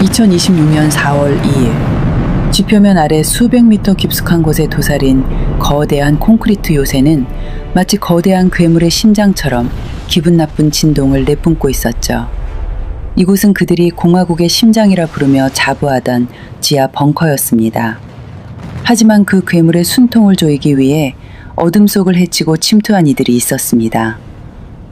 2026년 4월 2일 지표면 아래 수백 미터 깊숙한 곳에 도사린 거대한 콘크리트 요새는 마치 거대한 괴물의 심장처럼 기분 나쁜 진동을 내뿜고 있었죠. 이곳은 그들이 공화국의 심장이라 부르며 자부하던 지하 벙커였습니다. 하지만 그 괴물의 숨통을 조이기 위해 어둠 속을 헤치고 침투한 이들이 있었습니다.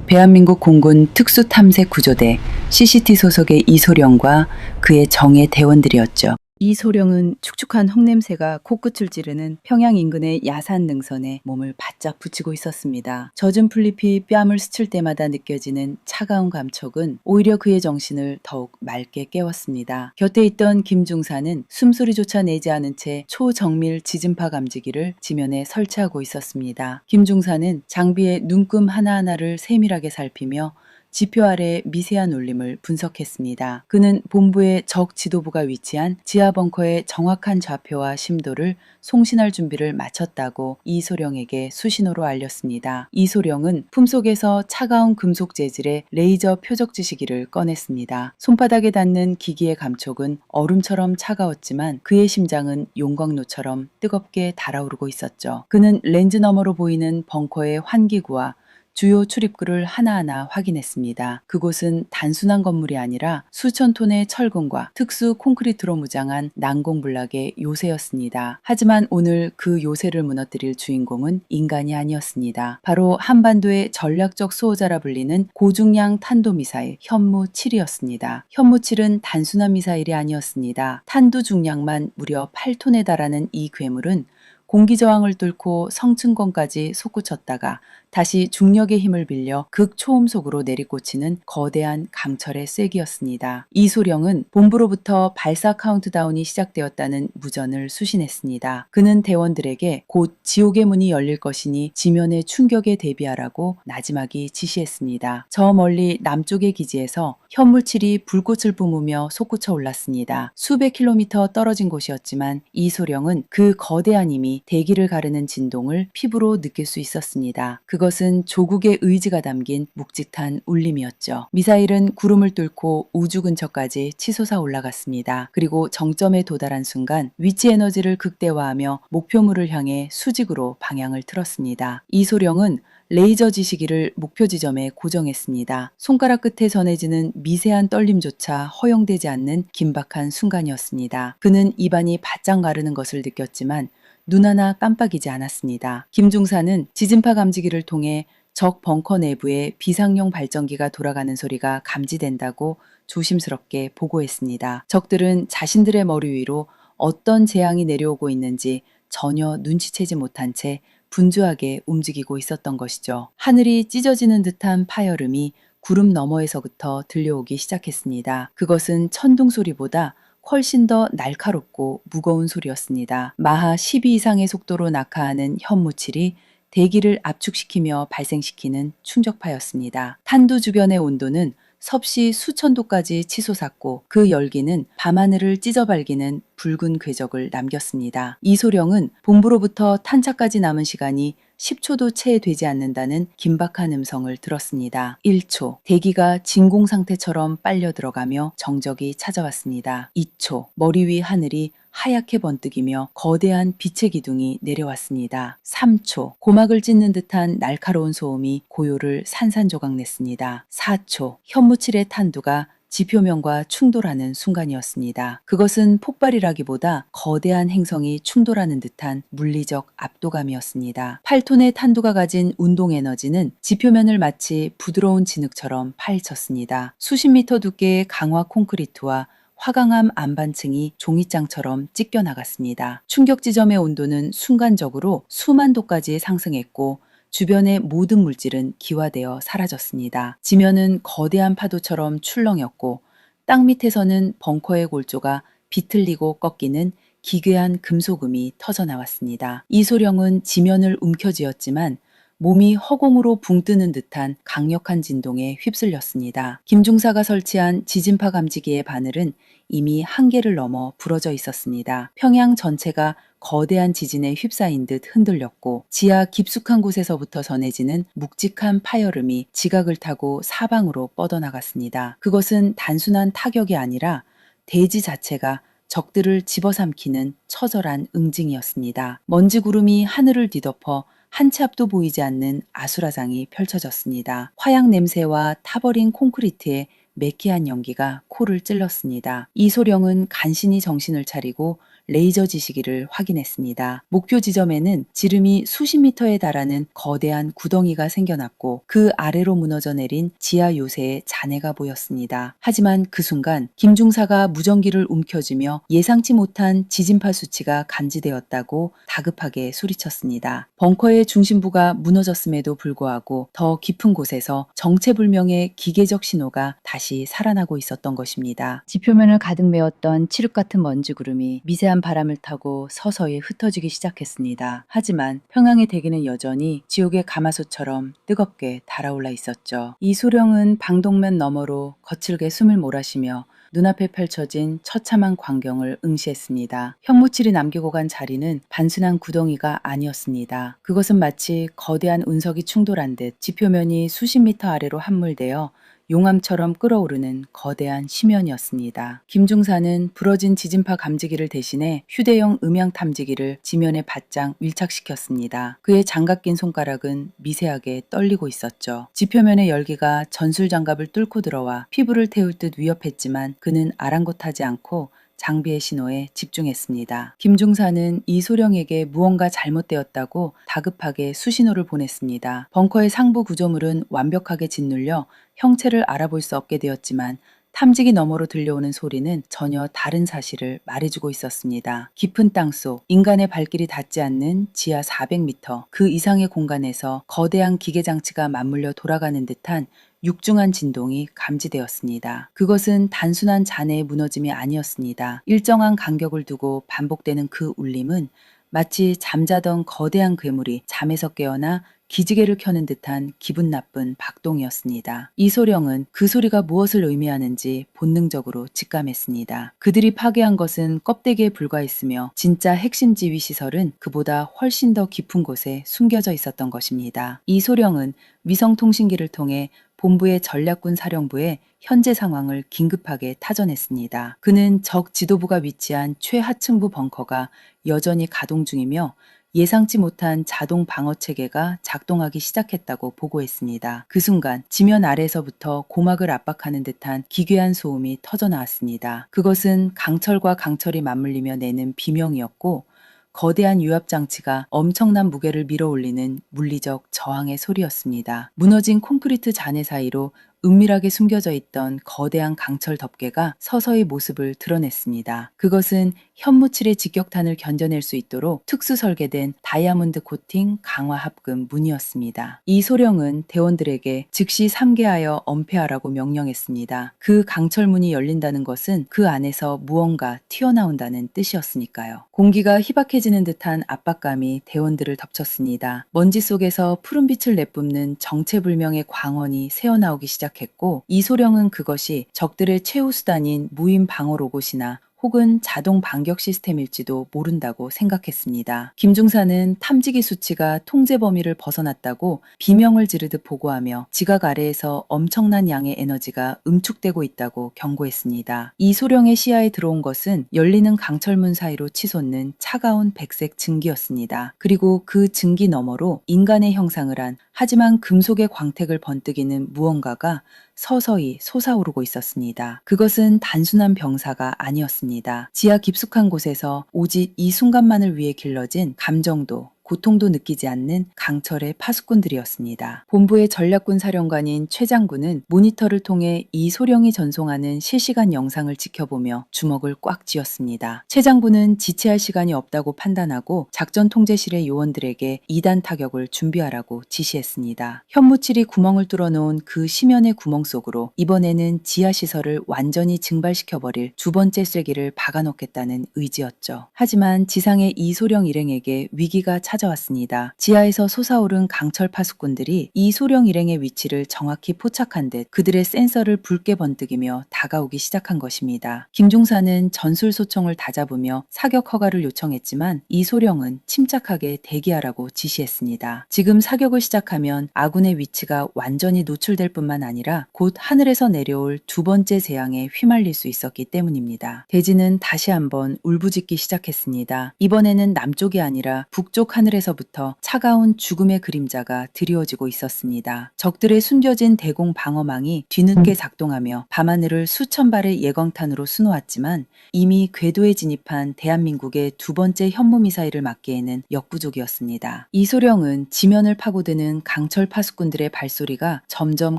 대한민국 공군 특수탐색구조대 CCT 소속의 이소령과 그의 정예 대원들이었죠. 이소령은 축축한 흙냄새가 코끝을 찌르는 평양 인근의 야산 능선에 몸을 바짝 붙이고 있었습니다. 젖은 풀잎이 뺨을 스칠 때마다 느껴지는 차가운 감촉은 오히려 그의 정신을 더욱 맑게 깨웠습니다. 곁에 있던 김중사는 숨소리조차 내지 않은 채 초정밀 지진파 감지기를 지면에 설치하고 있었습니다. 김중사는 장비의 눈금 하나하나를 세밀하게 살피며 지표 아래 미세한 울림을 분석했습니다. 그는 본부의 적 지도부가 위치한 지하 벙커의 정확한 좌표와 심도를 송신할 준비를 마쳤다고 이소령에게 수신호로 알렸습니다. 이소령은 품속에서 차가운 금속 재질의 레이저 표적지시기를 꺼냈습니다. 손바닥에 닿는 기기의 감촉은 얼음처럼 차가웠지만 그의 심장은 용광로처럼 뜨겁게 달아오르고 있었죠. 그는 렌즈 너머로 보이는 벙커의 환기구와 주요 출입구를 하나하나 확인했습니다. 그곳은 단순한 건물이 아니라 수천 톤의 철근과 특수 콘크리트로 무장한 난공불락의 요새였습니다. 하지만 오늘 그 요새를 무너뜨릴 주인공은 인간이 아니었습니다. 바로 한반도의 전략적 수호자라 불리는 고중량 탄도미사일 현무7이었습니다. 현무7은 단순한 미사일이 아니었습니다. 탄두 중량만 무려 8톤에 달하는 이 괴물은 공기저항을 뚫고 성층권까지 솟구쳤다가 다시 중력의 힘을 빌려 극초음속으로 내리꽂히는 거대한 강철의 쐐기였습니다. 이소령은 본부로부터 발사 카운트다운이 시작되었다는 무전을 수신했습니다. 그는 대원들에게 곧 지옥의 문이 열릴 것이니 지면의 충격에 대비하라고 나지막이 지시했습니다. 저 멀리 남쪽의 기지에서 현무7이 불꽃을 뿜으며 솟구쳐 올랐습니다. 수백 킬로미터 떨어진 곳이었지만 이소령은 그 거대한 힘이 대기를 가르는 진동을 피부로 느낄 수 있었습니다. 그것은 조국의 의지가 담긴 묵직한 울림이었죠. 미사일은 구름을 뚫고 우주 근처까지 치솟아 올라갔습니다. 그리고 정점에 도달한 순간 위치 에너지를 극대화하며 목표물을 향해 수직으로 방향을 틀었습니다. 이소령은 레이저 지시기를 목표 지점에 고정했습니다. 손가락 끝에 전해지는 미세한 떨림조차 허용되지 않는 긴박한 순간이었습니다. 그는 입안이 바짝 마르는 것을 느꼈지만 눈 하나 깜빡이지 않았습니다. 김중사는 지진파 감지기를 통해 적 벙커 내부에 비상용 발전기가 돌아가는 소리가 감지된다고 조심스럽게 보고했습니다. 적들은 자신들의 머리 위로 어떤 재앙이 내려오고 있는지 전혀 눈치채지 못한 채 분주하게 움직이고 있었던 것이죠. 하늘이 찢어지는 듯한 파열음이 구름 너머에서부터 들려오기 시작했습니다. 그것은 천둥 소리보다 훨씬 더 날카롭고 무거운 소리였습니다. 마하 12 이상의 속도로 낙하하는 현무7이 대기를 압축시키며 발생시키는 충격파였습니다. 탄두 주변의 온도는 섭씨 수천 도까지 치솟았고 그 열기는 밤하늘을 찢어발기는 붉은 궤적을 남겼습니다. 이소령은 본부로부터 탄착까지 남은 시간이 10초도 채 되지 않는다는 긴박한 음성을 들었습니다. 1초, 대기가 진공 상태처럼 빨려 들어가며 정적이 찾아왔습니다. 2초, 머리 위 하늘이 하얗게 번뜩이며 거대한 빛의 기둥이 내려왔습니다. 3초, 고막을 찢는 듯한 날카로운 소음이 고요를 산산조각냈습니다. 4초, 현무7의 탄두가 지표면과 충돌하는 순간이었습니다. 그것은 폭발이라기보다 거대한 행성이 충돌하는 듯한 물리적 압도감이었습니다. 8톤의 탄두가 가진 운동 에너지는 지표면을 마치 부드러운 진흙처럼 파헤쳤습니다. 수십 미터 두께의 강화 콘크리트와 화강암 안반층이 종이장처럼 찢겨나갔습니다. 충격 지점의 온도는 순간적으로 수만 도까지 상승했고 주변의 모든 물질은 기화되어 사라졌습니다. 지면은 거대한 파도처럼 출렁였고 땅 밑에서는 벙커의 골조가 비틀리고 꺾이는 기괴한 금속음이 터져나왔습니다. 이소령은 지면을 움켜쥐었지만 몸이 허공으로 붕 뜨는 듯한 강력한 진동에 휩쓸렸습니다. 김중사가 설치한 지진파 감지기의 바늘은 이미 한계를 넘어 부러져 있었습니다. 평양 전체가 거대한 지진에 휩싸인 듯 흔들렸고 지하 깊숙한 곳에서부터 전해지는 묵직한 파열음이 지각을 타고 사방으로 뻗어나갔습니다. 그것은 단순한 타격이 아니라 대지 자체가 적들을 집어삼키는 처절한 응징이었습니다. 먼지 구름이 하늘을 뒤덮어 한 치 앞도 보이지 않는 아수라장이 펼쳐졌습니다. 화약 냄새와 타버린 콘크리트의 매캐한 연기가 코를 찔렀습니다. 이소령은 간신히 정신을 차리고 레이저 지시기를 확인했습니다. 목표 지점에는 지름이 수십 미터에 달하는 거대한 구덩이가 생겨났고 그 아래로 무너져 내린 지하 요새의 잔해가 보였습니다. 하지만 그 순간 김중사가 무전기를 움켜쥐며 예상치 못한 지진파 수치가 감지되었다고 다급하게 소리쳤습니다. 벙커의 중심부가 무너졌음에도 불구하고 더 깊은 곳에서 정체불명의 기계적 신호가 다시 살아나고 있었던 것입니다. 지표면을 가득 메웠던 칠흑 같은 먼지 구름이 미세한 바람을 타고 서서히 흩어지기 시작했습니다. 하지만 평양의 대기는 여전히 지옥의 가마솥처럼 뜨겁게 달아올라 있었죠. 이소령은 방독면 너머로 거칠게 숨을 몰아쉬며 눈앞에 펼쳐진 처참한 광경을 응시했습니다. 현무칠이 남기고 간 자리는 단순한 구덩이가 아니었습니다. 그것은 마치 거대한 운석이 충돌한 듯 지표면이 수십 미터 아래로 함몰되어 용암처럼 끓어오르는 거대한 심연이었습니다. 김중사는 부러진 지진파 감지기를 대신해 휴대용 음향 탐지기를 지면에 바짝 밀착시켰습니다. 그의 장갑 낀 손가락은 미세하게 떨리고 있었죠. 지표면의 열기가 전술장갑을 뚫고 들어와 피부를 태울 듯 위협했지만 그는 아랑곳하지 않고 장비의 신호에 집중했습니다. 김중사는 이소령에게 무언가 잘못되었다고 다급하게 수신호를 보냈습니다. 벙커의 상부 구조물은 완벽하게 짓눌려 형체를 알아볼 수 없게 되었지만 탐지기 너머로 들려오는 소리는 전혀 다른 사실을 말해주고 있었습니다. 깊은 땅속, 인간의 발길이 닿지 않는 지하 400m, 그 이상의 공간에서 거대한 기계장치가 맞물려 돌아가는 듯한 육중한 진동이 감지되었습니다. 그것은 단순한 잔해의 무너짐이 아니었습니다. 일정한 간격을 두고 반복되는 그 울림은 마치 잠자던 거대한 괴물이 잠에서 깨어나 기지개를 켜는 듯한 기분 나쁜 박동이었습니다. 이소령은 그 소리가 무엇을 의미하는지 본능적으로 직감했습니다. 그들이 파괴한 것은 껍데기에 불과했으며 진짜 핵심 지휘 시설은 그보다 훨씬 더 깊은 곳에 숨겨져 있었던 것입니다. 이소령은 위성통신기를 통해 본부의 전략군 사령부에 현재 상황을 긴급하게 타전했습니다. 그는 적 지도부가 위치한 최하층부 벙커가 여전히 가동 중이며 예상치 못한 자동 방어 체계가 작동하기 시작했다고 보고했습니다. 그 순간 지면 아래에서부터 고막을 압박하는 듯한 기괴한 소음이 터져나왔습니다. 그것은 강철과 강철이 맞물리며 내는 비명이었고 거대한 유압장치가 엄청난 무게를 밀어올리는 물리적 저항의 소리였습니다. 무너진 콘크리트 잔해 사이로 은밀하게 숨겨져 있던 거대한 강철 덮개가 서서히 모습을 드러냈습니다. 그것은 현무칠의 직격탄을 견뎌낼 수 있도록 특수 설계된 다이아몬드 코팅 강화 합금 문이었습니다. 이소령은 대원들에게 즉시 삼개하여 엄폐하라고 명령했습니다. 그 강철문이 열린다는 것은 그 안에서 무언가 튀어나온다는 뜻이었으니까요. 공기가 희박해지는 듯한 압박감이 대원들을 덮쳤습니다. 먼지 속에서 푸른빛을 내뿜는 정체불명의 광원이 새어나오기 시작했고 이소령은 그것이 적들의 최후 수단인 무인 방어 로봇이나 혹은 자동 반격 시스템일지도 모른다고 생각했습니다. 김중사는 탐지기 수치가 통제 범위를 벗어났다고 비명을 지르듯 보고하며 지각 아래에서 엄청난 양의 에너지가 음축되고 있다고 경고했습니다. 이소령의 시야에 들어온 것은 열리는 강철문 사이로 치솟는 차가운 백색 증기였습니다. 그리고 그 증기 너머로 인간의 형상을 한 하지만 금속의 광택을 번뜩이는 무언가가 서서히 솟아오르고 있었습니다. 그것은 단순한 병사가 아니었습니다. 지하 깊숙한 곳에서 오직 이 순간만을 위해 길러진 감정도 고통도 느끼지 않는 강철의 파수꾼들이었습니다. 본부의 전략군 사령관인 최 장군은 모니터를 통해 이소령이 전송하는 실시간 영상을 지켜보며 주먹을 꽉 쥐었습니다. 최 장군은 지체할 시간이 없다고 판단하고 작전 통제실의 요원들에게 2단 타격을 준비하라고 지시했습니다. 현무칠이 구멍을 뚫어놓은 그 심연의 구멍 속으로 이번에는 지하시설을 완전히 증발시켜버릴 두 번째 쐐기를 박아넣겠다는 의지였죠. 하지만 지상의 이소령 일행에게 위기가 찾아 찾아왔습니다. 지하에서 솟아오른 강철 파수꾼들이 이소령 일행의 위치를 정확히 포착한 듯 그들의 센서를 붉게 번뜩이며 다가오기 시작한 것입니다. 김중사는 전술 소총을 다잡으며 사격 허가를 요청했지만 이소령은 침착하게 대기하라고 지시했습니다. 지금 사격을 시작하면 아군의 위치가 완전히 노출될 뿐만 아니라 곧 하늘에서 내려올 두 번째 재앙에 휘말릴 수 있었기 때문입니다. 대지는 다시 한번 울부짖기 시작했습니다. 이번에는 남쪽이 아니라 북쪽 하늘에서부터 차가운 죽음의 그림자가 드리워지고 있었습니다. 적들의 숨겨진 대공 방어망이 뒤늦게 작동하며 밤하늘을 수천 발의 예광탄으로 수놓았지만 이미 궤도에 진입한 대한민국의 두 번째 현무미사일을 막기에는 역부족이었습니다. 이소령은 지면을 파고드는 강철 파수꾼들의 발소리가 점점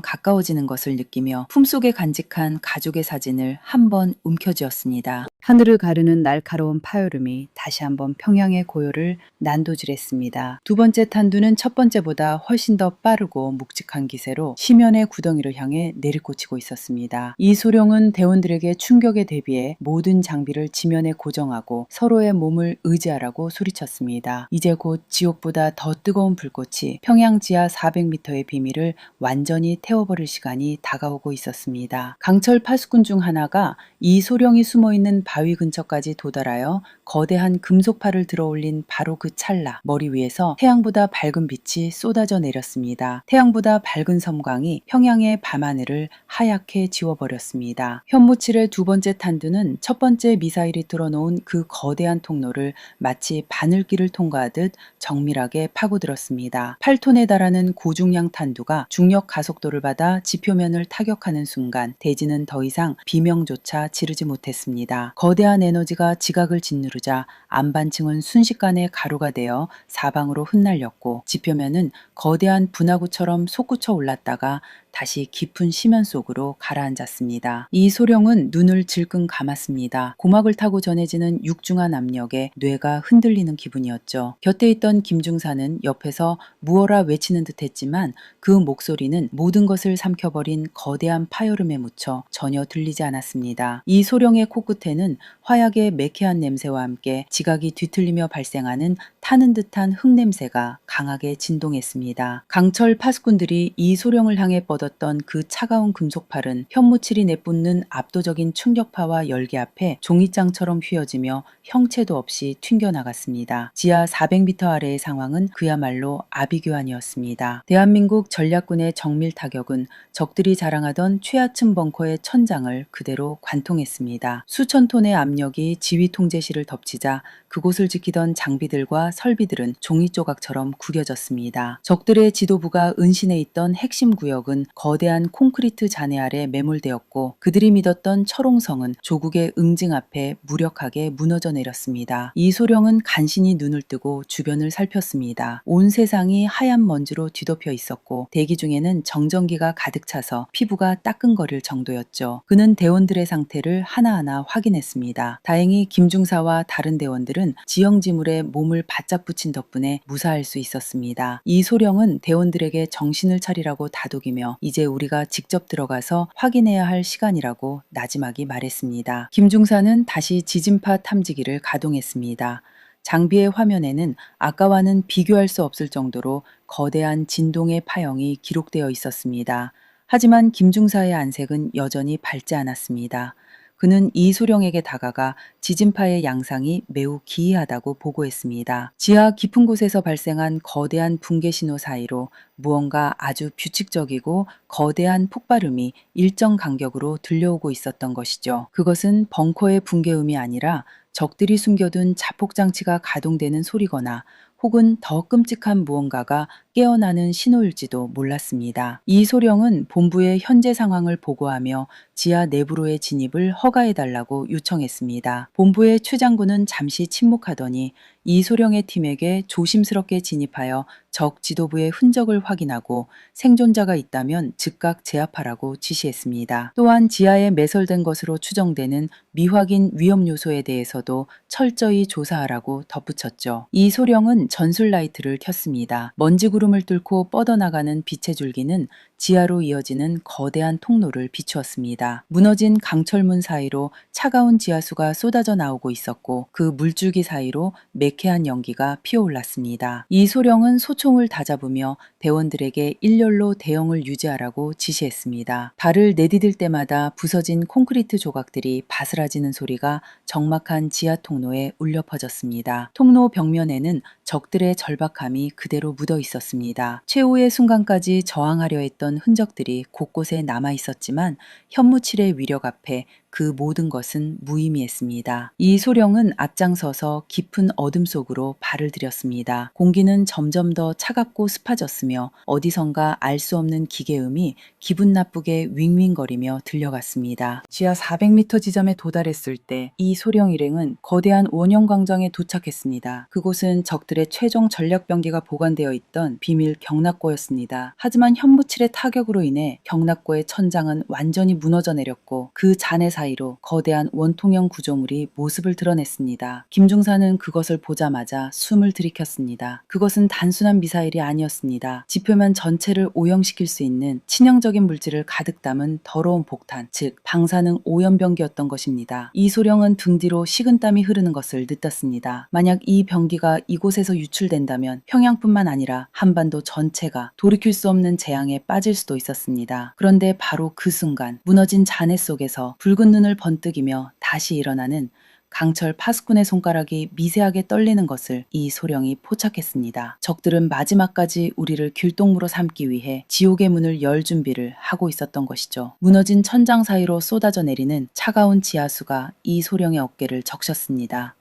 가까워지는 것을 느끼며 품속에 간직한 가족의 사진을 한번 움켜쥐었습니다. 하늘을 가르는 날카로운 파열음이 다시 한번 평양의 고요를 난도질했습니다. 두 번째 탄두는 첫 번째보다 훨씬 더 빠르고 묵직한 기세로 시면의 구덩이를 향해 내리꽂히고 있었습니다. 이소령은 대원들에게 충격에 대비해 모든 장비를 지면에 고정하고 서로의 몸을 의지하라고 소리쳤습니다. 이제 곧 지옥보다 더 뜨거운 불꽃이 평양 지하 400m의 비밀을 완전히 태워버릴 시간이 다가오고 있었습니다. 강철 파수꾼 중 하나가 이소령이 숨어있는 바위 근처까지 도달하여 거대한 금속팔을 들어올린 바로 그 찰나 머리 위에서 태양보다 밝은 빛이 쏟아져 내렸습니다. 태양보다 밝은 섬광이 평양의 밤하늘을 하얗게 지워버렸습니다. 현무칠의 두 번째 탄두는 첫 번째 미사일이 뚫어놓은 그 거대한 통로를 마치 바늘길을 통과하듯 정밀하게 파고들었습니다. 8톤에 달하는 고중량 탄두가 중력 가속도를 받아 지표면을 타격하는 순간 대지는 더 이상 비명조차 지르지 못했습니다. 거대한 에너지가 지각을 짓누르자 안반층은 순식간에 가루가 되어 사방으로 흩날렸고 지표면은 거대한 분화구처럼 솟구쳐 올랐다가 다시 깊은 심연 속으로 가라앉았습니다. 이소령은 눈을 질끈 감았습니다. 고막을 타고 전해지는 육중한 압력에 뇌가 흔들리는 기분이었죠. 곁에 있던 김중사는 옆에서 무어라 외치는 듯했지만 그 목소리는 모든 것을 삼켜버린 거대한 파열음에 묻혀 전혀 들리지 않았습니다. 이소령의 코끝에는 화약의 매캐한 냄새와 함께 지각이 뒤틀리며 발생하는 타는 듯한 흙냄새가 강하게 진동했습니다. 강철 파수꾼들이 이소령을 향해 뻗었던 그 차가운 금속팔은 현무칠이 내뿜는 압도적인 충격파와 열기 앞에 종이장처럼 휘어지며 형체도 없이 튕겨나갔습니다. 지하 400m 아래의 상황은 그야말로 아비규환이었습니다. 대한민국 전략군의 정밀 타격은 적들이 자랑하던 최하층 벙커의 천장을 그대로 관통했습니다. 수천 톤의 압력이 지휘 통제실을 덮치자 그곳을 지키던 장비들과 설비들은 종이 조각처럼 구겨졌습니다. 적들의 지도부가 은신해 있던 핵심 구역은 거대한 콘크리트 잔해 아래 매몰되었고 그들이 믿었던 철옹성은 조국의 응징 앞에 무력하게 무너져 내렸습니다. 이소령은 간신히 눈을 뜨고 주변을 살폈습니다. 온 세상이 하얀 먼지로 뒤덮여 있었고 대기 중에는 정전기가 가득 차서 피부가 따끔거릴 정도였죠. 그는 대원들의 상태를 하나하나 확인했습니다. 다행히 김중사와 다른 대원들은 지형지물에 몸을 바짝 붙인 덕분에 무사할 수 있었습니다. 이소령은 대원들에게 정신을 차리라고 다독이며 이제 우리가 직접 들어가서 확인해야 할 시간이라고 나지막이 말했습니다. 김중사는 다시 지진파 탐지기를 가동했습니다. 장비의 화면에는 아까와는 비교할 수 없을 정도로 거대한 진동의 파형이 기록되어 있었습니다. 하지만 김중사의 안색은 여전히 밝지 않았습니다. 그는 이소령에게 다가가 지진파의 양상이 매우 기이하다고 보고했습니다. 지하 깊은 곳에서 발생한 거대한 붕괴 신호 사이로 무언가 아주 규칙적이고 거대한 폭발음이 일정 간격으로 들려오고 있었던 것이죠. 그것은 벙커의 붕괴음이 아니라 적들이 숨겨둔 자폭장치가 가동되는 소리거나 혹은 더 끔찍한 무언가가 깨어나는 신호일지도 몰랐습니다. 이소령은 본부의 현재 상황을 보고하며 지하 내부로의 진입을 허가해달라고 요청했습니다. 본부의 최 장군은 잠시 침묵하더니 이소령의 팀에게 조심스럽게 진입하여 적 지도부의 흔적을 확인하고 생존자가 있다면 즉각 제압하라고 지시했습니다. 또한 지하에 매설된 것으로 추정되는 미확인 위험 요소에 대해서도 철저히 조사하라고 덧붙였죠. 이소령은 전술 라이트를 켰습니다. 먼지 구름을 뚫고 뻗어나가는 빛의 줄기는 지하로 이어지는 거대한 통로를 비추었습니다. 무너진 강철문 사이로 차가운 지하수가 쏟아져 나오고 있었고 그 물줄기 사이로 매캐한 연기가 피어올랐습니다. 이 소령은 소총을 다잡으며 대원들에게 일렬로 대형을 유지하라고 지시했습니다. 발을 내디딜 때마다 부서진 콘크리트 조각들이 바스라지는 소리가 적막한 지하 통로에 울려 퍼졌습니다. 통로 벽면에는 적들의 절박함이 그대로 묻어 있었습니다. 최후의 순간까지 저항하려 했던 흔적들이 곳곳에 남아 있었지만 현무칠의 위력 앞에 그 모든 것은 무의미했습니다. 이 소령은 앞장서서 깊은 어둠 속으로 발을 들였습니다. 공기는 점점 더 차갑고 습해졌으며 어디선가 알 수 없는 기계음이 기분 나쁘게 윙윙거리며 들려갔습니다. 지하 400m 지점에 도달했을 때 이 소령 일행은 거대한 원형 광장에 도착했습니다. 그곳은 적들의 최종 전략병기가 보관되어 있던 비밀 경락고였습니다. 하지만 현무칠의 타격으로 인해 경락고의 천장은 완전히 무너져 내렸고 그 잔해 사이로 거대한 원통형 구조물이 모습을 드러냈습니다. 김중사는 그것을 보자마자 숨을 들이켰습니다. 그것은 단순한 미사일이 아니었습니다. 지표면 전체를 오염시킬 수 있는 치명적인 물질을 가득 담은 더러운 폭탄, 즉 방사능 오염병기였던 것입니다. 이 소령은 등 뒤로 식은땀이 흐르는 것을 느꼈습니다. 만약 이 병기가 이곳에서 유출된다면 평양뿐만 아니라 한반도 전체가 돌이킬 수 없는 재앙에 빠질 수도 있었습니다. 그런데 바로 그 순간 무너진 잔해 속에서 붉은 눈을 번뜩이며 다시 일어나는 강철 파수꾼의 손가락이 미세하게 떨리는 것을 이 소령이 포착했습니다. 적들은 마지막까지 우리를 길동무로 삼기 위해 지옥의 문을 열 준비를 하고 있었던 것이죠. 무너진 천장 사이로 쏟아져 내리는 차가운 지하수가 이 소령의 어깨를 적셨습니다.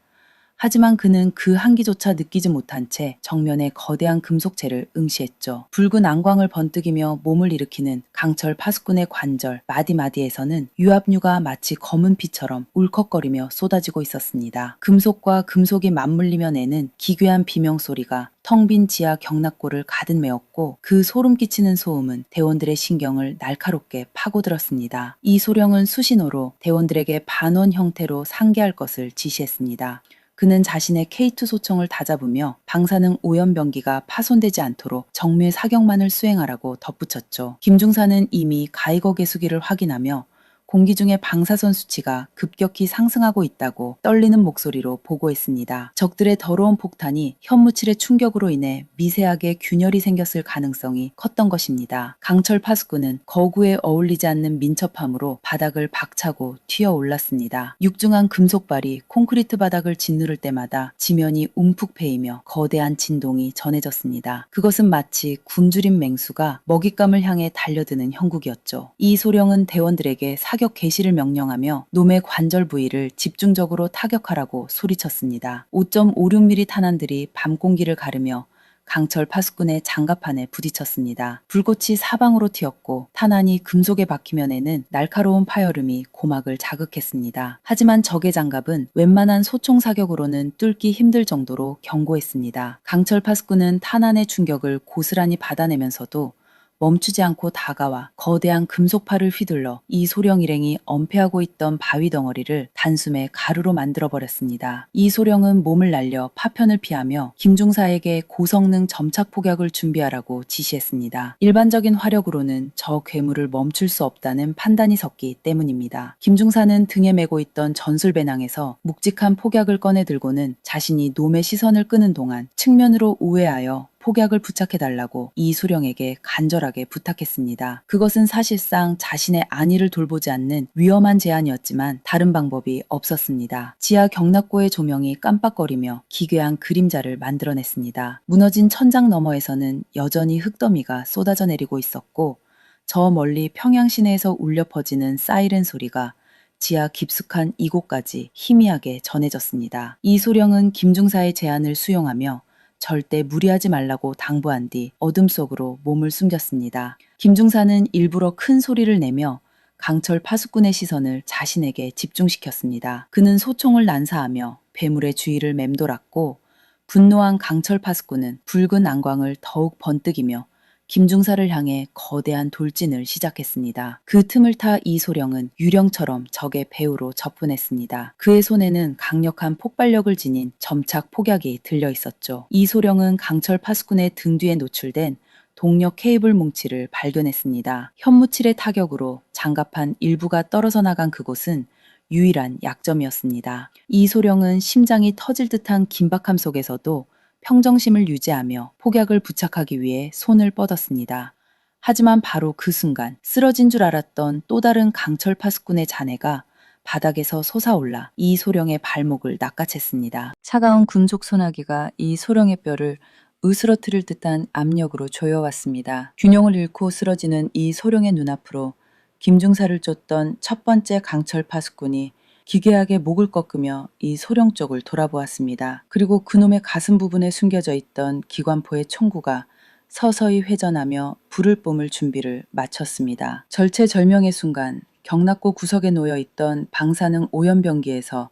하지만 그는 그 한기조차 느끼지 못한 채 정면에 거대한 금속체를 응시했죠. 붉은 안광을 번뜩이며 몸을 일으키는 강철 파수꾼의 관절 마디마디에서는 유압류가 마치 검은 피처럼 울컥거리며 쏟아지고 있었습니다. 금속과 금속이 맞물리며 내는 기괴한 비명소리가 텅 빈 지하 경락고를 가득 메웠고 그 소름 끼치는 소음은 대원들의 신경을 날카롭게 파고들었습니다. 이 소령은 수신호로 대원들에게 반원 형태로 상계할 것을 지시했습니다. 그는 자신의 K2 소총을 다잡으며 방사능 오염병기가 파손되지 않도록 정밀 사격만을 수행하라고 덧붙였죠. 김중사는 이미 가이거 계수기를 확인하며 공기 중의 방사선 수치가 급격히 상승하고 있다고 떨리는 목소리로 보고했습니다. 적들의 더러운 폭탄이 현무칠의 충격으로 인해 미세하게 균열이 생겼을 가능성이 컸던 것입니다. 강철 파수꾼은 거구에 어울리지 않는 민첩함으로 바닥을 박차고 튀어 올랐습니다. 육중한 금속발이 콘크리트 바닥을 짓누를 때마다 지면이 움푹 패이며 거대한 진동이 전해졌습니다. 그것은 마치 굶주린 맹수가 먹잇감을 향해 달려드는 형국이었죠. 이 소령은 대원들에게 사격 개시를 명령하며 놈의 관절 부위를 집중적으로 타격하라고 소리쳤습니다. 5.56mm 탄환들이 밤 공기를 가르며 강철 파수꾼의 장갑판에 부딪혔습니다. 불꽃이 사방으로 튀었고 탄환이 금속에 박히면에는 날카로운 파열음이 고막을 자극했습니다. 하지만 적의 장갑은 웬만한 소총 사격으로는 뚫기 힘들 정도로 견고했습니다. 강철 파수꾼은 탄환의 충격을 고스란히 받아내면서도 멈추지 않고 다가와 거대한 금속팔을 휘둘러 이 소령 일행이 엄폐하고 있던 바위 덩어리를 단숨에 가루로 만들어버렸습니다. 이 소령은 몸을 날려 파편을 피하며 김중사에게 고성능 점착 폭약을 준비하라고 지시했습니다. 일반적인 화력으로는 저 괴물을 멈출 수 없다는 판단이 섰기 때문입니다. 김중사는 등에 메고 있던 전술배낭에서 묵직한 폭약을 꺼내 들고는 자신이 놈의 시선을 끄는 동안 측면으로 우회하여 폭약을 부착해달라고 이 소령에게 간절하게 부탁했습니다. 그것은 사실상 자신의 안위를 돌보지 않는 위험한 제안이었지만 다른 방법이 없었습니다. 지하 경락고의 조명이 깜빡거리며 기괴한 그림자를 만들어냈습니다. 무너진 천장 너머에서는 여전히 흙더미가 쏟아져 내리고 있었고 저 멀리 평양 시내에서 울려 퍼지는 사이렌 소리가 지하 깊숙한 이곳까지 희미하게 전해졌습니다. 이 소령은 김중사의 제안을 수용하며 절대 무리하지 말라고 당부한 뒤 어둠 속으로 몸을 숨겼습니다. 김중사는 일부러 큰 소리를 내며 강철 파수꾼의 시선을 자신에게 집중시켰습니다. 그는 소총을 난사하며 괴물의 주위를 맴돌았고 분노한 강철 파수꾼은 붉은 안광을 더욱 번뜩이며 김중사를 향해 거대한 돌진을 시작했습니다. 그 틈을 타 이소령은 유령처럼 적의 배후로 접근했습니다. 그의 손에는 강력한 폭발력을 지닌 점착 폭약이 들려 있었죠. 이소령은 강철 파수꾼의 등 뒤에 노출된 동력 케이블 뭉치를 발견했습니다. 현무칠의 타격으로 장갑판 일부가 떨어져 나간 그곳은 유일한 약점이었습니다. 이 소령은 심장이 터질 듯한 긴박함 속에서도 평정심을 유지하며 폭약을 부착하기 위해 손을 뻗었습니다. 하지만 바로 그 순간 쓰러진 줄 알았던 또 다른 강철 파수꾼의 잔해가 바닥에서 솟아올라 이 소령의 발목을 낚아챘습니다. 차가운 금속 소나기가 이 소령의 뼈를 으스러뜨릴 듯한 압력으로 조여왔습니다. 균형을 잃고 쓰러지는 이 소령의 눈앞으로 김중사를 쫓던 첫 번째 강철 파수꾼이 기괴하게 목을 꺾으며 이 소령 쪽을 돌아보았습니다. 그리고 그놈의 가슴 부분에 숨겨져 있던 기관포의 총구가 서서히 회전하며 불을 뿜을 준비를 마쳤습니다. 절체절명의 순간 경락고 구석에 놓여있던 방사능 오염병기에서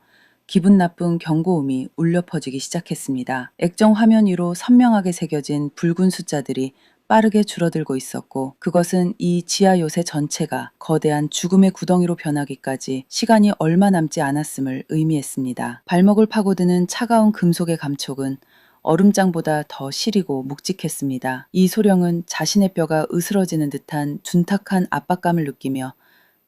기분 나쁜 경고음이 울려 퍼지기 시작했습니다. 액정 화면 위로 선명하게 새겨진 붉은 숫자들이 빠르게 줄어들고 있었고 그것은 이 지하 요새 전체가 거대한 죽음의 구덩이로 변하기까지 시간이 얼마 남지 않았음을 의미했습니다. 발목을 파고드는 차가운 금속의 감촉은 얼음장보다 더 시리고 묵직했습니다. 이 소령은 자신의 뼈가 으스러지는 듯한 둔탁한 압박감을 느끼며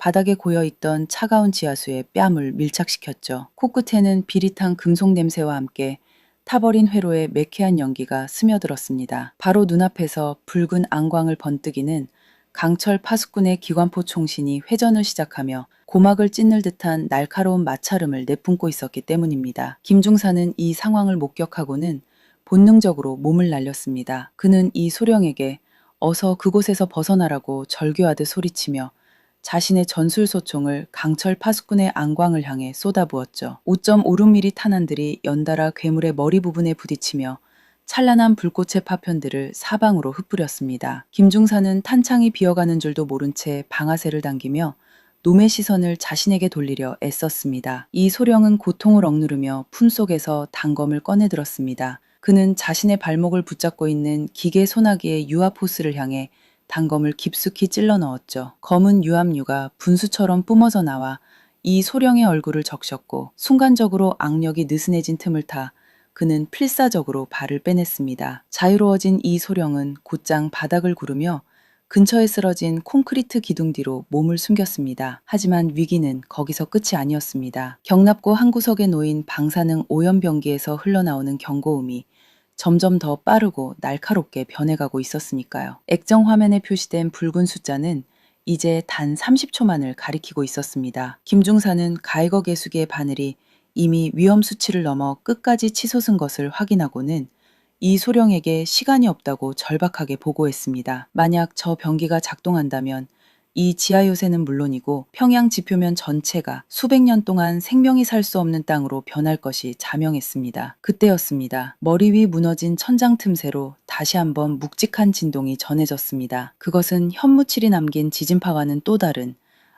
바닥에 고여있던 차가운 지하수에 뺨을 밀착시켰죠. 코끝에는 비릿한 금속 냄새와 함께 타버린 회로의 매캐한 연기가 스며들었습니다. 바로 눈앞에서 붉은 앙광을 번뜩이는 강철 파수꾼의 기관포 총신이 회전을 시작하며 고막을 찢는 듯한 날카로운 마찰음을 내뿜고 있었기 때문입니다. 김중사는 이 상황을 목격하고는 본능적으로 몸을 날렸습니다. 그는 이 소령에게 어서 그곳에서 벗어나라고 절규하듯 소리치며 자신의 전술소총을 강철 파수꾼의 앙광을 향해 쏟아부었죠. 5.56mm 탄환들이 연달아 괴물의 머리 부분에 부딪히며 찬란한 불꽃의 파편들을 사방으로 흩뿌렸습니다. 김중사는 탄창이 비어가는 줄도 모른 채 방아쇠를 당기며 놈의 시선을 자신에게 돌리려 애썼습니다. 이 소령은 고통을 억누르며 품속에서 단검을 꺼내들었습니다. 그는 자신의 발목을 붙잡고 있는 기계 소나기의 유압호스를 향해 단검을 깊숙이 찔러 넣었죠. 검은 유압류가 분수처럼 뿜어져 나와 이 소령의 얼굴을 적셨고 순간적으로 악력이 느슨해진 틈을 타 그는 필사적으로 발을 빼냈습니다. 자유로워진 이 소령은 곧장 바닥을 구르며 근처에 쓰러진 콘크리트 기둥 뒤로 몸을 숨겼습니다. 하지만 위기는 거기서 끝이 아니었습니다. 경납고 한 구석에 놓인 방사능 오염병기에서 흘러나오는 경고음이 점점 더 빠르고 날카롭게 변해가고 있었으니까요. 액정 화면에 표시된 붉은 숫자는 이제 단 30초만을 가리키고 있었습니다. 김중사는 가이거 계수기의 바늘이 이미 위험 수치를 넘어 끝까지 치솟은 것을 확인하고는 이 소령에게 시간이 없다고 절박하게 보고했습니다. 만약 저 병기가 작동한다면 이 지하 요새는 물론이고 평양 지표면 전체가 수백 년 동안 생명이 살 수 없는 땅으로 변할 것이 자명했습니다. 그때였습니다. 머리 위 무너진 천장 틈새로 다시 한번 묵직한 진동이 전해졌습니다. 그것은 현무칠이 남긴 지진파와는 또 다른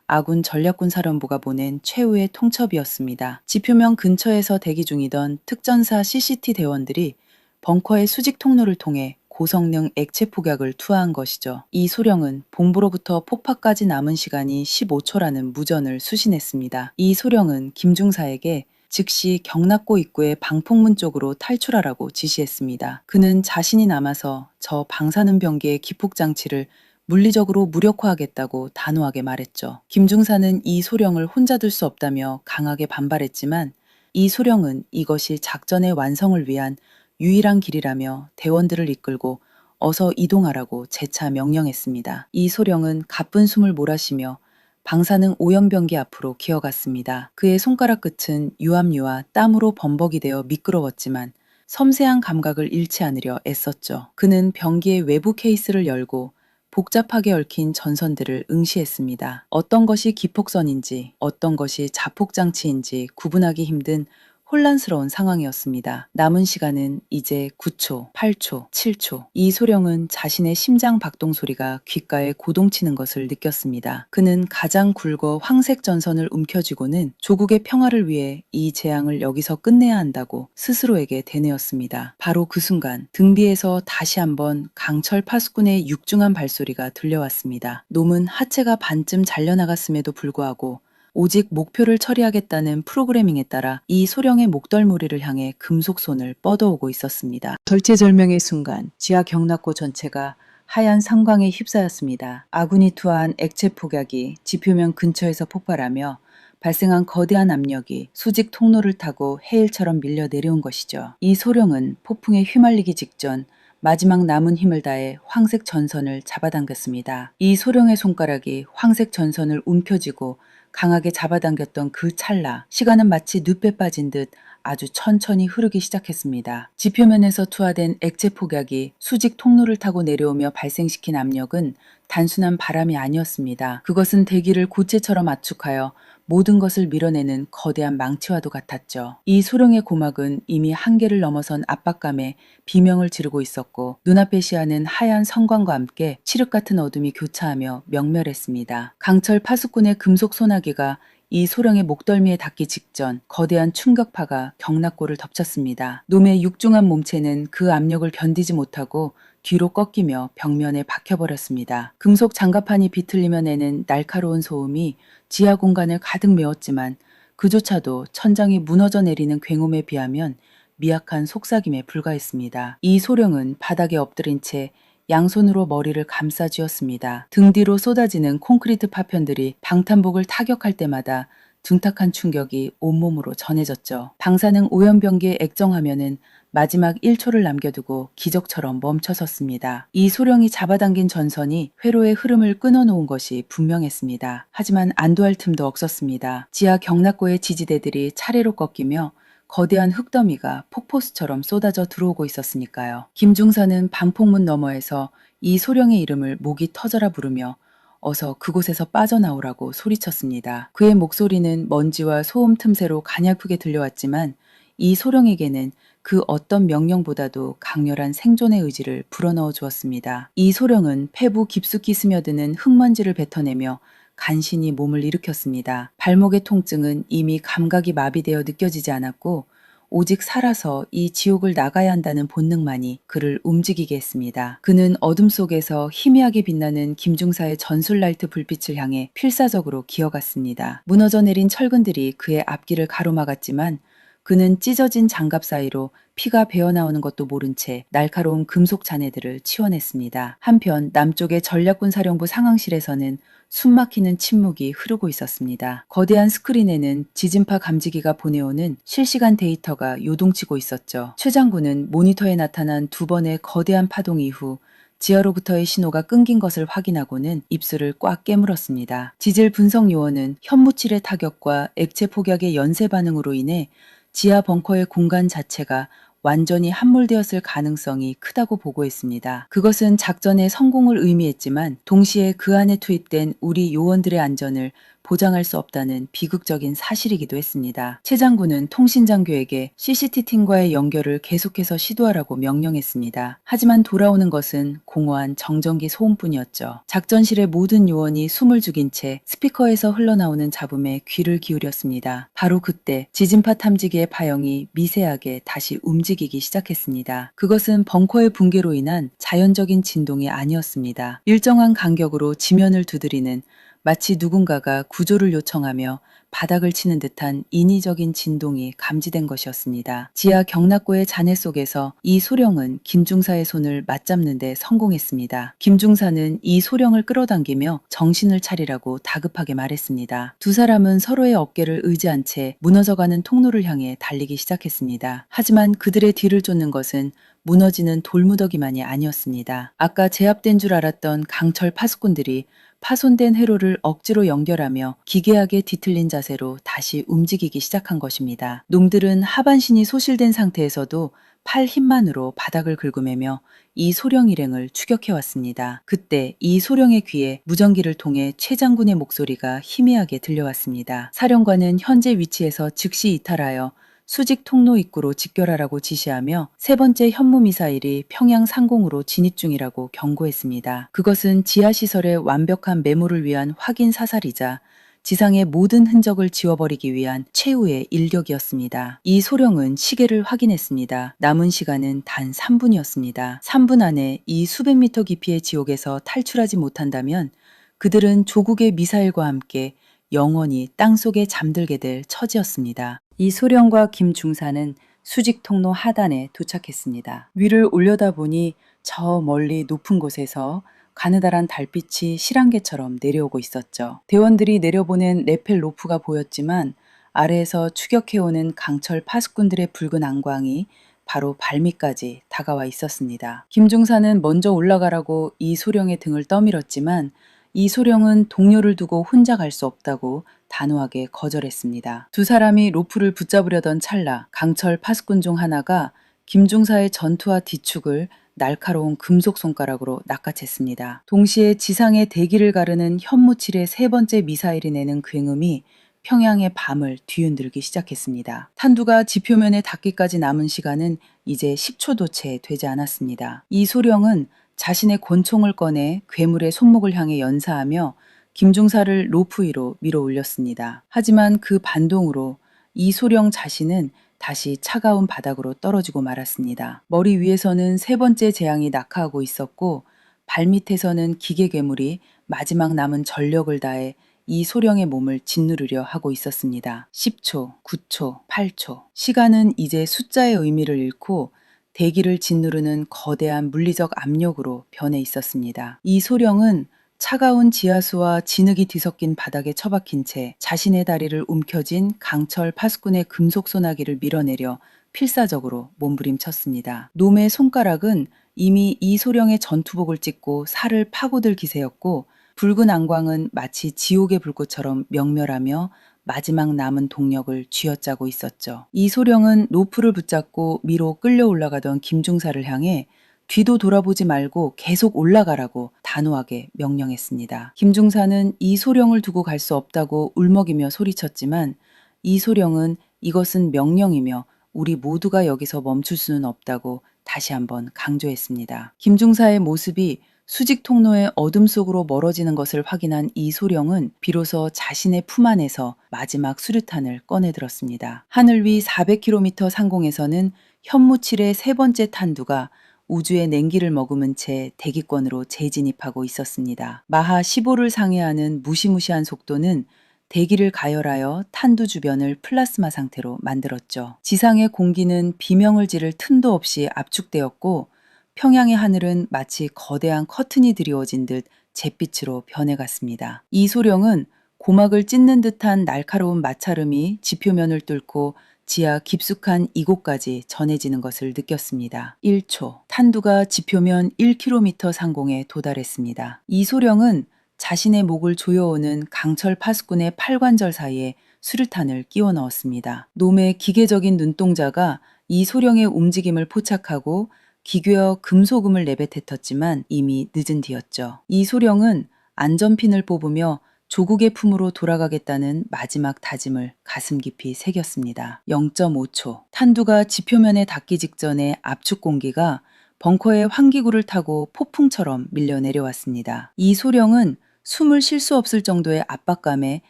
아군 전략군 사령부가 보낸 최후의 통첩이었습니다. 지표면 근처에서 대기 중이던 특전사 CCT 대원들이 벙커의 수직 통로를 통해 고성능 액체 폭약을 투하한 것이죠. 이 소령은 본부로부터 폭파까지 남은 시간이 15초라는 무전을 수신했습니다. 이 소령은 김중사에게 즉시 경락고 입구의 방폭문 쪽으로 탈출하라고 지시했습니다. 그는 자신이 남아서 저 방사능 병기의 기폭장치를 물리적으로 무력화하겠다고 단호하게 말했죠. 김중사는 이 소령을 혼자 둘 수 없다며 강하게 반발했지만 이 소령은 이것이 작전의 완성을 위한 유일한 길이라며 대원들을 이끌고 어서 이동하라고 재차 명령했습니다. 이 소령은 가쁜 숨을 몰아쉬며 방사능 오염병기 앞으로 기어갔습니다. 그의 손가락 끝은 유압류와 땀으로 범벅이 되어 미끄러웠지만 섬세한 감각을 잃지 않으려 애썼죠. 그는 병기의 외부 케이스를 열고 복잡하게 얽힌 전선들을 응시했습니다. 어떤 것이 기폭선인지 어떤 것이 자폭장치인지 구분하기 힘든 혼란스러운 상황이었습니다. 남은 시간은 이제 9초, 8초, 7초. 이 소령은 자신의 심장 박동 소리가 귓가에 고동치는 것을 느꼈습니다. 그는 가장 굵어 황색 전선을 움켜쥐고는 조국의 평화를 위해 이 재앙을 여기서 끝내야 한다고 스스로에게 되뇌었습니다. 바로 그 순간 등비에서 다시 한번 강철 파수꾼의 육중한 발소리가 들려왔습니다. 놈은 하체가 반쯤 잘려나갔음에도 불구하고 오직 목표를 처리하겠다는 프로그래밍에 따라 이 소령의 목덜무리를 향해 금속손을 뻗어오고 있었습니다. 절체절명의 순간 지하 경락고 전체가 하얀 성광에 휩싸였습니다. 아군이 투하한 액체 폭약이 지표면 근처에서 폭발하며 발생한 거대한 압력이 수직 통로를 타고 해일처럼 밀려 내려온 것이죠. 이 소룡은 폭풍에 휘말리기 직전 마지막 남은 힘을 다해 황색 전선을 잡아당겼습니다. 이 소룡의 손가락이 황색 전선을 움켜쥐고 강하게 잡아당겼던 그 찰나, 시간은 마치 늪에 빠진 듯 아주 천천히 흐르기 시작했습니다. 지표면에서 투하된 액체 폭약이 수직 통로를 타고 내려오며 발생시킨 압력은 단순한 바람이 아니었습니다. 그것은 대기를 고체처럼 압축하여 모든 것을 밀어내는 거대한 망치와도 같았죠. 이 소룡의 고막은 이미 한계를 넘어선 압박감에 비명을 지르고 있었고 눈앞의 시야는 하얀 성광과 함께 칠흑 같은 어둠이 교차하며 명멸했습니다. 강철 파수꾼의 금속 소나기가 이 소령의 목덜미에 닿기 직전 거대한 충격파가 경락골을 덮쳤습니다. 놈의 육중한 몸체는 그 압력을 견디지 못하고 뒤로 꺾이며 벽면에 박혀버렸습니다. 금속 장갑판이 비틀리며 내는 날카로운 소음이 지하 공간을 가득 메웠지만 그조차도 천장이 무너져 내리는 굉음에 비하면 미약한 속삭임에 불과했습니다. 이 소령은 바닥에 엎드린 채 양손으로 머리를 감싸쥐었습니다. 등 뒤로 쏟아지는 콘크리트 파편들이 방탄복을 타격할 때마다 둔탁한 충격이 온몸으로 전해졌죠. 방사능 오염병기에 액정화면은 마지막 1초를 남겨두고 기적처럼 멈춰섰습니다. 이 소령이 잡아당긴 전선이 회로의 흐름을 끊어놓은 것이 분명했습니다. 하지만 안도할 틈도 없었습니다. 지하 경락고의 지지대들이 차례로 꺾이며 거대한 흙더미가 폭포수처럼 쏟아져 들어오고 있었으니까요. 김중사는 방폭문 너머에서 이 소령의 이름을 목이 터져라 부르며 어서 그곳에서 빠져나오라고 소리쳤습니다. 그의 목소리는 먼지와 소음 틈새로 가냘프게 들려왔지만 이 소령에게는 그 어떤 명령보다도 강렬한 생존의 의지를 불어넣어 주었습니다. 이 소령은 폐부 깊숙이 스며드는 흙먼지를 뱉어내며 간신히 몸을 일으켰습니다. 발목의 통증은 이미 감각이 마비되어 느껴지지 않았고 오직 살아서 이 지옥을 나가야 한다는 본능만이 그를 움직이게 했습니다. 그는 어둠 속에서 희미하게 빛나는 김중사의 전술 라이트 불빛을 향해 필사적으로 기어갔습니다. 무너져 내린 철근들이 그의 앞길을 가로막았지만 그는 찢어진 장갑 사이로 피가 배어나오는 것도 모른 채 날카로운 금속 잔해들을 치워냈습니다. 한편 남쪽의 전략군 사령부 상황실에서는 숨막히는 침묵이 흐르고 있었습니다. 거대한 스크린에는 지진파 감지기가 보내오는 실시간 데이터가 요동치고 있었죠. 최 장군은 모니터에 나타난 두 번의 거대한 파동 이후 지하로부터의 신호가 끊긴 것을 확인하고는 입술을 꽉 깨물었습니다. 지질 분석 요원은 현무칠의 타격과 액체 폭약의 연쇄 반응으로 인해 지하 벙커의 공간 자체가 완전히 함몰되었을 가능성이 크다고 보고했습니다. 그것은 작전의 성공을 의미했지만 동시에 그 안에 투입된 우리 요원들의 안전을 보장할 수 없다는 비극적인 사실이기도 했습니다. 최 장군은 통신장교에게 CCT팀과의 연결을 계속해서 시도하라고 명령했습니다. 하지만 돌아오는 것은 공허한 정전기 소음뿐이었죠. 작전실의 모든 요원이 숨을 죽인 채 스피커에서 흘러나오는 잡음에 귀를 기울였습니다. 바로 그때 지진파 탐지기의 파형이 미세하게 다시 움직이기 시작했습니다. 그것은 벙커의 붕괴로 인한 자연적인 진동이 아니었습니다. 일정한 간격으로 지면을 두드리는 마치 누군가가 구조를 요청하며 바닥을 치는 듯한 인위적인 진동이 감지된 것이었습니다. 지하 경락고의 잔해 속에서 이 소령은 김중사의 손을 맞잡는 데 성공했습니다. 김중사는 이 소령을 끌어당기며 정신을 차리라고 다급하게 말했습니다. 두 사람은 서로의 어깨를 의지한 채 무너져가는 통로를 향해 달리기 시작했습니다. 하지만 그들의 뒤를 쫓는 것은 무너지는 돌무더기만이 아니었습니다. 아까 제압된 줄 알았던 강철 파수꾼들이 파손된 회로를 억지로 연결하며 기괴하게 뒤틀린 자세로 다시 움직이기 시작한 것입니다. 놈들은 하반신이 소실된 상태에서도 팔 힘만으로 바닥을 긁으매며 이 소령 일행을 추격해왔습니다. 그때 이 소령의 귀에 무전기를 통해 최 장군의 목소리가 희미하게 들려왔습니다. 사령관은 현재 위치에서 즉시 이탈하여 수직 통로 입구로 직결하라고 지시하며 세 번째 현무 미사일이 평양 상공으로 진입 중이라고 경고했습니다. 그것은 지하시설의 완벽한 메모를 위한 확인 사살이자 지상의 모든 흔적을 지워버리기 위한 최후의 일격이었습니다. 이 소령은 시계를 확인했습니다. 남은 시간은 단 3분이었습니다. 3분 안에 이 수백 미터 깊이의 지옥에서 탈출하지 못한다면 그들은 조국의 미사일과 함께 영원히 땅속에 잠들게 될 처지였습니다. 이 소령과 김중사는 수직 통로 하단에 도착했습니다. 위를 올려다보니 저 멀리 높은 곳에서 가느다란 달빛이 실안개처럼 내려오고 있었죠. 대원들이 내려보낸 레펠 로프가 보였지만 아래에서 추격해오는 강철 파수꾼들의 붉은 안광이 바로 발밑까지 다가와 있었습니다. 김중사는 먼저 올라가라고 이소령의 등을 떠밀었지만 이소령은 동료를 두고 혼자 갈 수 없다고 단호하게 거절했습니다. 두 사람이 로프를 붙잡으려던 찰나 강철 파수꾼 중 하나가 김중사의 전투화 뒤축을 날카로운 금속 손가락으로 낚아챘습니다. 동시에 지상의 대기를 가르는 현무칠의 세 번째 미사일이 내는 굉음이 평양의 밤을 뒤흔들기 시작했습니다. 탄두가 지표면에 닿기까지 남은 시간은 이제 10초도 채 되지 않았습니다. 이소령은 자신의 권총을 꺼내 괴물의 손목을 향해 연사하며 김중사를 로프 위로 밀어 올렸습니다. 하지만 그 반동으로 이소령 자신은 다시 차가운 바닥으로 떨어지고 말았습니다. 머리 위에서는 세 번째 재앙이 낙하하고 있었고 발밑에서는 기계 괴물이 마지막 남은 전력을 다해 이소령의 몸을 짓누르려 하고 있었습니다. 10초, 9초, 8초. 시간은 이제 숫자의 의미를 잃고 대기를 짓누르는 거대한 물리적 압력으로 변해 있었습니다. 이소령은 차가운 지하수와 진흙이 뒤섞인 바닥에 처박힌 채 자신의 다리를 움켜쥔 강철 파수꾼의 금속 소나기를 밀어내려 필사적으로 몸부림쳤습니다. 놈의 손가락은 이미 이소령의 전투복을 찢고 살을 파고들 기세였고 붉은 안광은 마치 지옥의 불꽃처럼 명멸하며 마지막 남은 동력을 쥐어짜고 있었죠. 이소령은 로프를 붙잡고 위로 끌려 올라가던 김중사를 향해 뒤도 돌아보지 말고 계속 올라가라고 단호하게 명령했습니다. 김중사는 이소령을 두고 갈 수 없다고 울먹이며 소리쳤지만 이소령은 이것은 명령이며 우리 모두가 여기서 멈출 수는 없다고 다시 한번 강조했습니다. 김중사의 모습이 수직 통로의 어둠 속으로 멀어지는 것을 확인한 이소령은 비로소 자신의 품 안에서 마지막 수류탄을 꺼내들었습니다. 하늘 위 400km 상공에서는 현무칠의 세 번째 탄두가 우주의 냉기를 머금은 채 대기권으로 재진입하고 있었습니다. 마하 15를 상회하는 무시무시한 속도는 대기를 가열하여 탄두 주변을 플라스마 상태로 만들었죠. 지상의 공기는 비명을 지를 틈도 없이 압축되었고 평양의 하늘은 마치 거대한 커튼이 드리워진 듯 잿빛으로 변해갔습니다. 이소령은 고막을 찢는 듯한 날카로운 마찰음이 지표면을 뚫고 지하 깊숙한 이곳까지 전해지는 것을 느꼈습니다. 1초, 탄두가 지표면 1km 상공에 도달했습니다. 이소령은 자신의 목을 조여오는 강철 파수꾼의 팔관절 사이에 수류탄을 끼워 넣었습니다. 놈의 기계적인 눈동자가 이소령의 움직임을 포착하고 기괴어 금소금을 내뱉었지만 이미 늦은 뒤였죠. 이소령은 안전핀을 뽑으며 조국의 품으로 돌아가겠다는 마지막 다짐을 가슴 깊이 새겼습니다. 0.5초. 탄두가 지표면에 닿기 직전에 압축 공기가 벙커의 환기구를 타고 폭풍처럼 밀려 내려왔습니다. 이소령은 숨을 쉴 수 없을 정도의 압박감에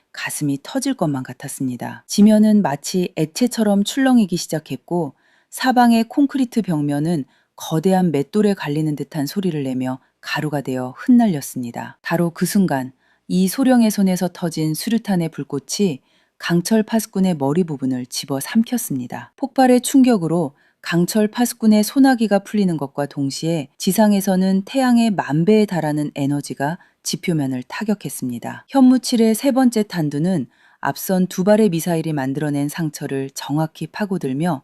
가슴이 터질 것만 같았습니다. 지면은 마치 액체처럼 출렁이기 시작했고 사방의 콘크리트 벽면은 거대한 맷돌에 갈리는 듯한 소리를 내며 가루가 되어 흩날렸습니다. 바로 그 순간 이소령의 손에서 터진 수류탄의 불꽃이 강철 파수꾼의 머리 부분을 집어 삼켰습니다. 폭발의 충격으로 강철 파수꾼의 소나기가 풀리는 것과 동시에 지상에서는 태양의 10,000배에 달하는 에너지가 지표면을 타격했습니다. 현무칠의 세 번째 탄두는 앞선 두 발의 미사일이 만들어낸 상처를 정확히 파고들며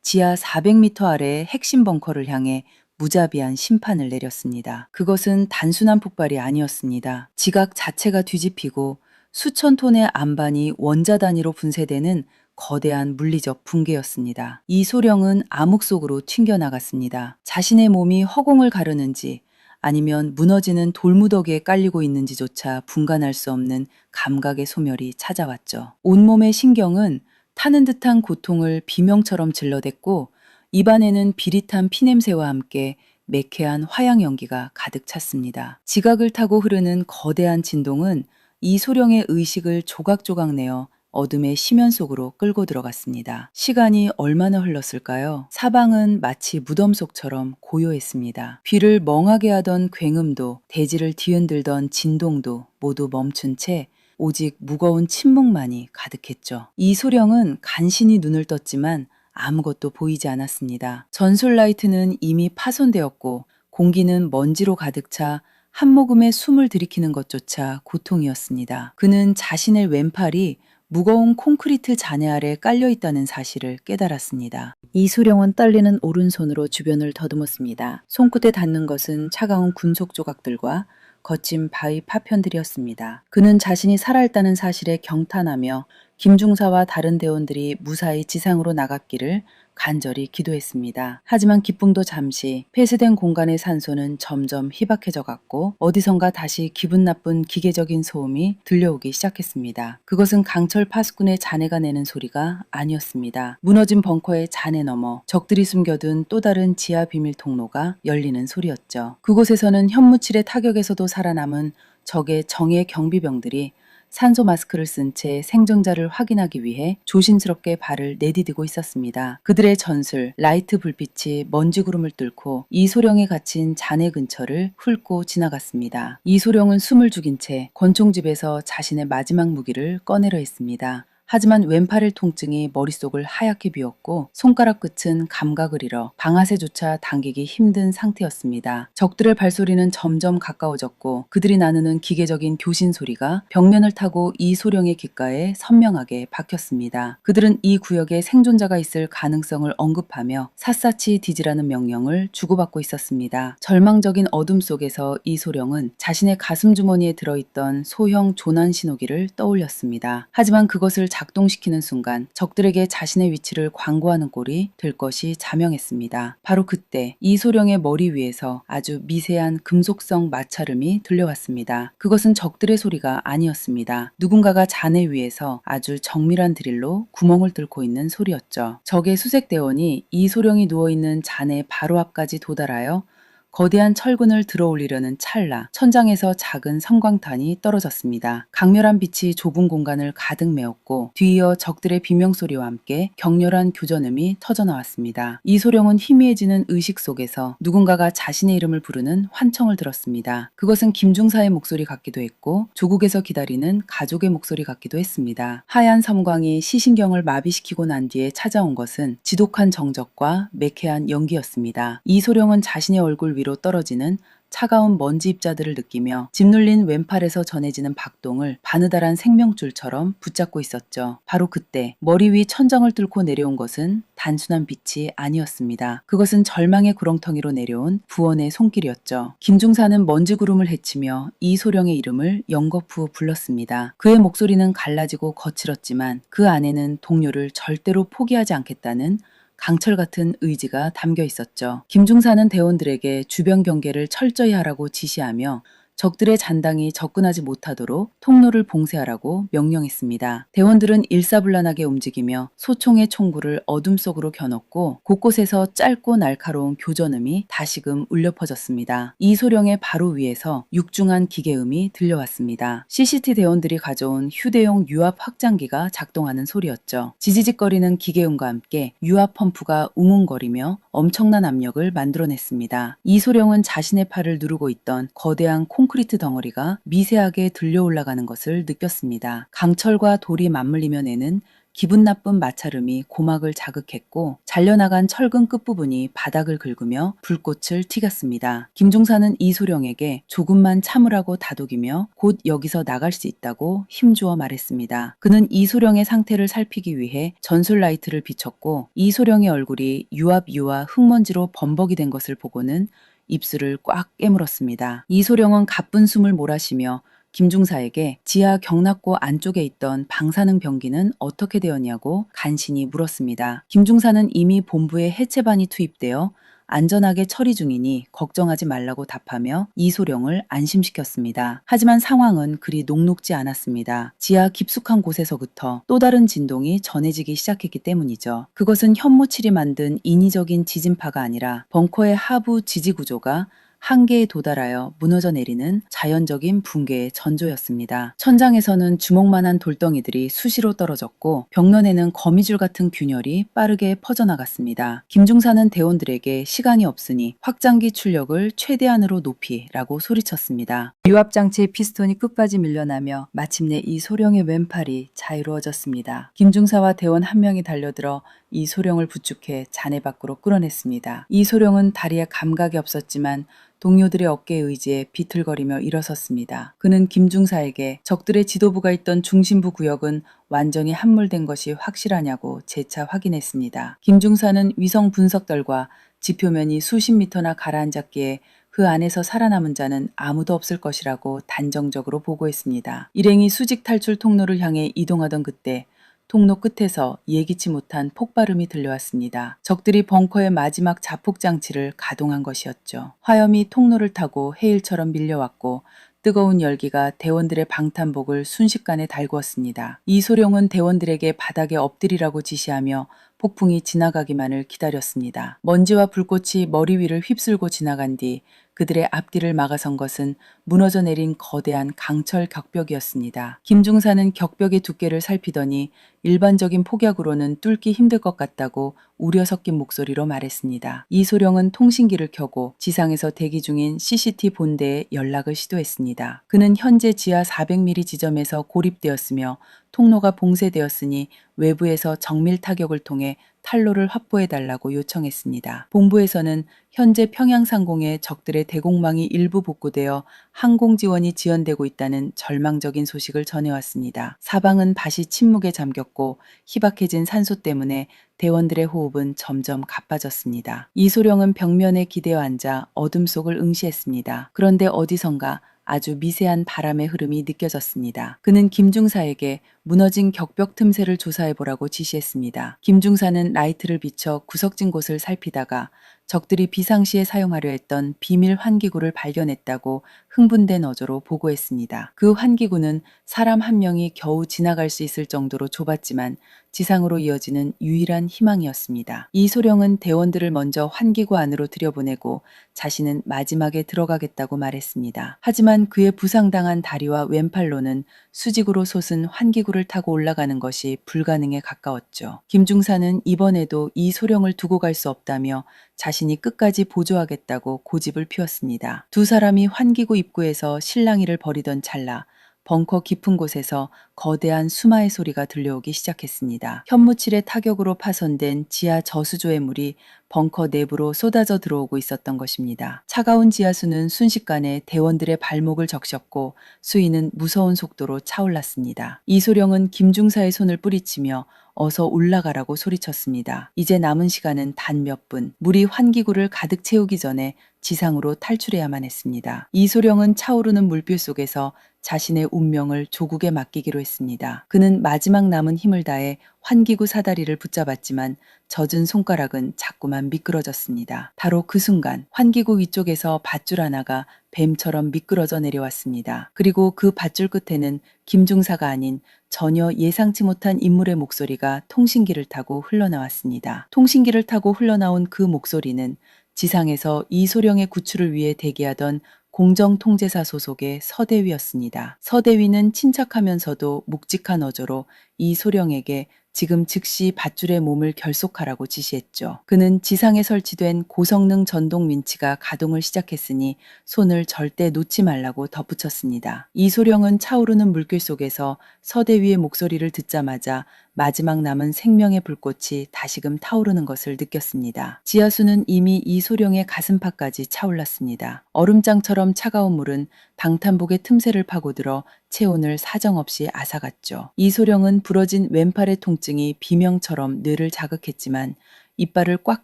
지하 400m 아래의 핵심 벙커를 향해 무자비한 심판을 내렸습니다. 그것은 단순한 폭발이 아니었습니다. 지각 자체가 뒤집히고 수천 톤의 안반이 원자 단위로 분쇄되는 거대한 물리적 붕괴였습니다. 이소령은 암흑 속으로 튕겨나갔습니다. 자신의 몸이 허공을 가르는지 아니면 무너지는 돌무더기에 깔리고 있는지조차 분간할 수 없는 감각의 소멸이 찾아왔죠. 온몸의 신경은 타는 듯한 고통을 비명처럼 질러댔고 입안에는 비릿한 피냄새와 함께 매캐한 화양 연기가 가득 찼습니다. 지각을 타고 흐르는 거대한 진동은 이소령의 의식을 조각조각 내어 어둠의 심연 속으로 끌고 들어갔습니다. 시간이 얼마나 흘렀을까요? 사방은 마치 무덤 속처럼 고요했습니다. 귀를 멍하게 하던 굉음도 대지를 뒤흔들던 진동도 모두 멈춘 채 오직 무거운 침묵만이 가득했죠. 이소령은 간신히 눈을 떴지만 아무것도 보이지 않았습니다. 전술 라이트는 이미 파손되었고 공기는 먼지로 가득 차 한 모금의 숨을 들이키는 것조차 고통이었습니다. 그는 자신의 왼팔이 무거운 콘크리트 잔해 아래 깔려 있다는 사실을 깨달았습니다. 이소룡은 떨리는 오른손으로 주변을 더듬었습니다. 손끝에 닿는 것은 차가운 금속 조각들과 거친 바위 파편들이었습니다. 그는 자신이 살아있다는 사실에 경탄하며 김중사와 다른 대원들이 무사히 지상으로 나갔기를 간절히 기도했습니다. 하지만 기쁨도 잠시, 폐쇄된 공간의 산소는 점점 희박해져 갔고 어디선가 다시 기분 나쁜 기계적인 소음이 들려오기 시작했습니다. 그것은 강철 파수꾼의 잔해가 내는 소리가 아니었습니다. 무너진 벙커의 잔해 너머 적들이 숨겨둔 또 다른 지하 비밀 통로가 열리는 소리였죠. 그곳에서는 현무칠의 타격에서도 살아남은 적의 정예 경비병들이 산소 마스크를 쓴 채 생존자를 확인하기 위해 조심스럽게 발을 내디디고 있었습니다. 그들의 전술, 라이트 불빛이 먼지 구름을 뚫고 이소룡이 갇힌 잔해 근처를 훑고 지나갔습니다. 이소룡은 숨을 죽인 채 권총집에서 자신의 마지막 무기를 꺼내려 했습니다. 하지만 왼팔의 통증이 머릿속을 하얗게 비웠고 손가락 끝은 감각을 잃어 방아쇠조차 당기기 힘든 상태였습니다. 적들의 발소리는 점점 가까워졌고 그들이 나누는 기계적인 교신 소리가 벽면을 타고 이소룡의 귓가에 선명하게 박혔습니다. 그들은 이 구역에 생존자가 있을 가능성을 언급하며 샅샅이 뒤지라는 명령을 주고받고 있었습니다. 절망적인 어둠 속에서 이소룡은 자신의 가슴 주머니에 들어있던 소형 조난 신호기를 떠올렸습니다. 하지만 그것을 작동시키는 순간 적들에게 자신의 위치를 광고하는 꼴이 될 것이 자명했습니다. 바로 그때 이소룡의 머리 위에서 아주 미세한 금속성 마찰음이 들려왔습니다. 그것은 적들의 소리가 아니었습니다. 누군가가 잔해 위에서 아주 정밀한 드릴로 구멍을 뚫고 있는 소리였죠. 적의 수색대원이 이소룡이 누워있는 잔해 바로 앞까지 도달하여 거대한 철근을 들어올리려는 찰나 천장에서 작은 성광탄이 떨어졌습니다. 강렬한 빛이 좁은 공간을 가득 메웠고 뒤이어 적들의 비명소리와 함께 격렬한 교전음이 터져나왔습니다. 이소룡은 희미해지는 의식 속에서 누군가가 자신의 이름을 부르는 환청을 들었습니다. 그것은 김중사의 목소리 같기도 했고 조국에서 기다리는 가족의 목소리 같기도 했습니다. 하얀 섬광이 시신경을 마비시키고 난 뒤에 찾아온 것은 지독한 정적과 매캐한 연기였습니다. 이소룡은 자신의 얼굴 위로 떨어지는 차가운 먼지 입자들을 느끼며 짓눌린 왼팔에서 전해지는 박동을 바느다란 생명줄처럼 붙잡고 있었죠. 바로 그때 머리 위 천정을 뚫고 내려온 것은 단순한 빛이 아니었습니다. 그것은 절망의 구렁텅이로 내려온 부원의 손길이었죠. 김중사는 먼지 구름을 헤치며 이소룡의 이름을 연거푸 불렀습니다. 그의 목소리는 갈라지고 거칠었지만 그 안에는 동료를 절대로 포기하지 않겠다는 강철 같은 의지가 담겨 있었죠. 김중사는 대원들에게 주변 경계를 철저히 하라고 지시하며 적들의 잔당이 접근하지 못하도록 통로를 봉쇄하라고 명령했습니다. 대원들은 일사불란하게 움직이며 소총의 총구를 어둠 속으로 겨눴고 곳곳에서 짧고 날카로운 교전음이 다시금 울려 퍼졌습니다. 이소룡의 바로 위에서 육중한 기계음이 들려왔습니다. CCT 대원들이 가져온 휴대용 유압 확장기가 작동하는 소리였죠. 지지직거리는 기계음과 함께 유압 펌프가 웅웅거리며 엄청난 압력을 만들어냈습니다. 이소룡은 자신의 팔을 누르고 있던 거대한 콘크리트 덩어리가 미세하게 들려 올라가는 것을 느꼈습니다. 강철과 돌이 맞물리며 내는 기분 나쁜 마찰음이 고막을 자극했고 잘려나간 철근 끝부분이 바닥을 긁으며 불꽃을 튀겼습니다. 김중사는 이소룡에게 조금만 참으라고 다독이며 곧 여기서 나갈 수 있다고 힘주어 말했습니다. 그는 이소룡의 상태를 살피기 위해 전술 라이트를 비췄고 이소룡의 얼굴이 유압유와 흙먼지로 범벅이 된 것을 보고는 입술을 꽉 깨물었습니다. 이소룡은 가쁜 숨을 몰아쉬며 김중사에게 지하 경락고 안쪽에 있던 방사능 병기는 어떻게 되었냐고 간신히 물었습니다. 김중사는 이미 본부에 해체반이 투입되어 안전하게 처리 중이니 걱정하지 말라고 답하며 이소룡을 안심시켰습니다. 하지만 상황은 그리 녹록지 않았습니다. 지하 깊숙한 곳에서부터 또 다른 진동이 전해지기 시작했기 때문이죠. 그것은 현무칠이 만든 인위적인 지진파가 아니라 벙커의 하부 지지 구조가 한계에 도달하여 무너져 내리는 자연적인 붕괴의 전조였습니다. 천장에서는 주먹만한 돌덩이들이 수시로 떨어졌고 벽면에는 거미줄 같은 균열이 빠르게 퍼져나갔습니다. 김중사는 대원들에게 시간이 없으니 확장기 출력을 최대한으로 높이라고 소리쳤습니다. 유압장치의 피스톤이 끝까지 밀려나며 마침내 이소룡의 왼팔이 자유로워졌습니다. 김중사와 대원 한 명이 달려들어 이소룡을 부축해 잔해 밖으로 끌어냈습니다. 이소룡은 다리에 감각이 없었지만 동료들의 어깨에 의지해 비틀거리며 일어섰습니다. 그는 김중사에게 적들의 지도부가 있던 중심부 구역은 완전히 함몰된 것이 확실하냐고 재차 확인했습니다. 김중사는 위성 분석들과 지표면이 수십 미터나 가라앉았기에 그 안에서 살아남은 자는 아무도 없을 것이라고 단정적으로 보고했습니다. 일행이 수직 탈출 통로를 향해 이동하던 그때 통로 끝에서 예기치 못한 폭발음이 들려왔습니다. 적들이 벙커의 마지막 자폭 장치를 가동한 것이었죠. 화염이 통로를 타고 해일처럼 밀려왔고 뜨거운 열기가 대원들의 방탄복을 순식간에 달구었습니다. 이소룡은 대원들에게 바닥에 엎드리라고 지시하며 폭풍이 지나가기만을 기다렸습니다. 먼지와 불꽃이 머리 위를 휩쓸고 지나간 뒤 그들의 앞뒤를 막아선 것은 무너져 내린 거대한 강철 격벽이었습니다. 김중사는 격벽의 두께를 살피더니 일반적인 폭약으로는 뚫기 힘들 것 같다고 우려 섞인 목소리로 말했습니다. 이소룡은 통신기를 켜고 지상에서 대기 중인 CCT 본대에 연락을 시도했습니다. 그는 현재 지하 400mm 지점에서 고립되었으며 통로가 봉쇄되었으니 외부에서 정밀 타격을 통해 탈로를 확보해달라고 요청했습니다. 본부에서는 현재 평양상공에 적들의 대공망이 일부 복구되어 항공 지원이 지연되고 있다는 절망적인 소식을 전해왔습니다. 사방은 밭이 침묵에 잠겼고 희박해진 산소 때문에 대원들의 호흡은 점점 가빠졌습니다. 이소룡은 벽면에 기대어 앉아 어둠 속을 응시했습니다. 그런데 어디선가 아주 미세한 바람의 흐름이 느껴졌습니다. 그는 김중사에게 무너진 격벽 틈새를 조사해보라고 지시했습니다. 김중사는 라이트를 비춰 구석진 곳을 살피다가 적들이 비상시에 사용하려 했던 비밀 환기구를 발견했다고 흥분된 어조로 보고했습니다. 그 환기구는 사람 한 명이 겨우 지나갈 수 있을 정도로 좁았지만 지상으로 이어지는 유일한 희망이었습니다. 이소룡은 대원들을 먼저 환기구 안으로 들여보내고 자신은 마지막에 들어가겠다고 말했습니다. 하지만 그의 부상당한 다리와 왼팔로는 수직으로 솟은 환기구를 타고 올라가는 것이 불가능에 가까웠죠. 김중사는 이번에도 이소룡을 두고 갈 수 없다며 자신이 끝까지 보조하겠다고 고집을 피웠습니다. 두 사람이 환기구 입구에서 실랑이를 벌이던 찰나 벙커 깊은 곳에서 거대한 수마의 소리가 들려오기 시작했습니다. 현무칠의 타격으로 파손된 지하 저수조의 물이 벙커 내부로 쏟아져 들어오고 있었던 것입니다. 차가운 지하수는 순식간에 대원들의 발목을 적셨고 수위는 무서운 속도로 차올랐습니다. 이소룡은 김중사의 손을 뿌리치며 어서 올라가라고 소리쳤습니다. 이제 남은 시간은 단 몇 분, 물이 환기구를 가득 채우기 전에 지상으로 탈출해야만 했습니다. 이소룡은 차오르는 물빛 속에서 자신의 운명을 조국에 맡기기로 했습니다. 그는 마지막 남은 힘을 다해 환기구 사다리를 붙잡았지만 젖은 손가락은 자꾸만 미끄러졌습니다. 바로 그 순간 환기구 위쪽에서 밧줄 하나가 뱀처럼 미끄러져 내려왔습니다. 그리고 그 밧줄 끝에는 김중사가 아닌 전혀 예상치 못한 인물의 목소리가 통신기를 타고 흘러나왔습니다. 통신기를 타고 흘러나온 그 목소리는 지상에서 이소룡의 구출을 위해 대기하던 공정통제사 소속의 서대위였습니다. 서대위는 친척하면서도 묵직한 어조로 이소룡에게 지금 즉시 밧줄의 몸을 결속하라고 지시했죠. 그는 지상에 설치된 고성능 전동 윈치가 가동을 시작했으니 손을 절대 놓지 말라고 덧붙였습니다. 이소룡은 차오르는 물길 속에서 서대위의 목소리를 듣자마자 마지막 남은 생명의 불꽃이 다시금 타오르는 것을 느꼈습니다. 지하수는 이미 이소룡의 가슴팍까지 차올랐습니다. 얼음장처럼 차가운 물은 방탄복의 틈새를 파고들어 체온을 사정없이 앗아갔죠. 이소룡은 부러진 왼팔의 통증이 비명처럼 뇌를 자극했지만 이빨을 꽉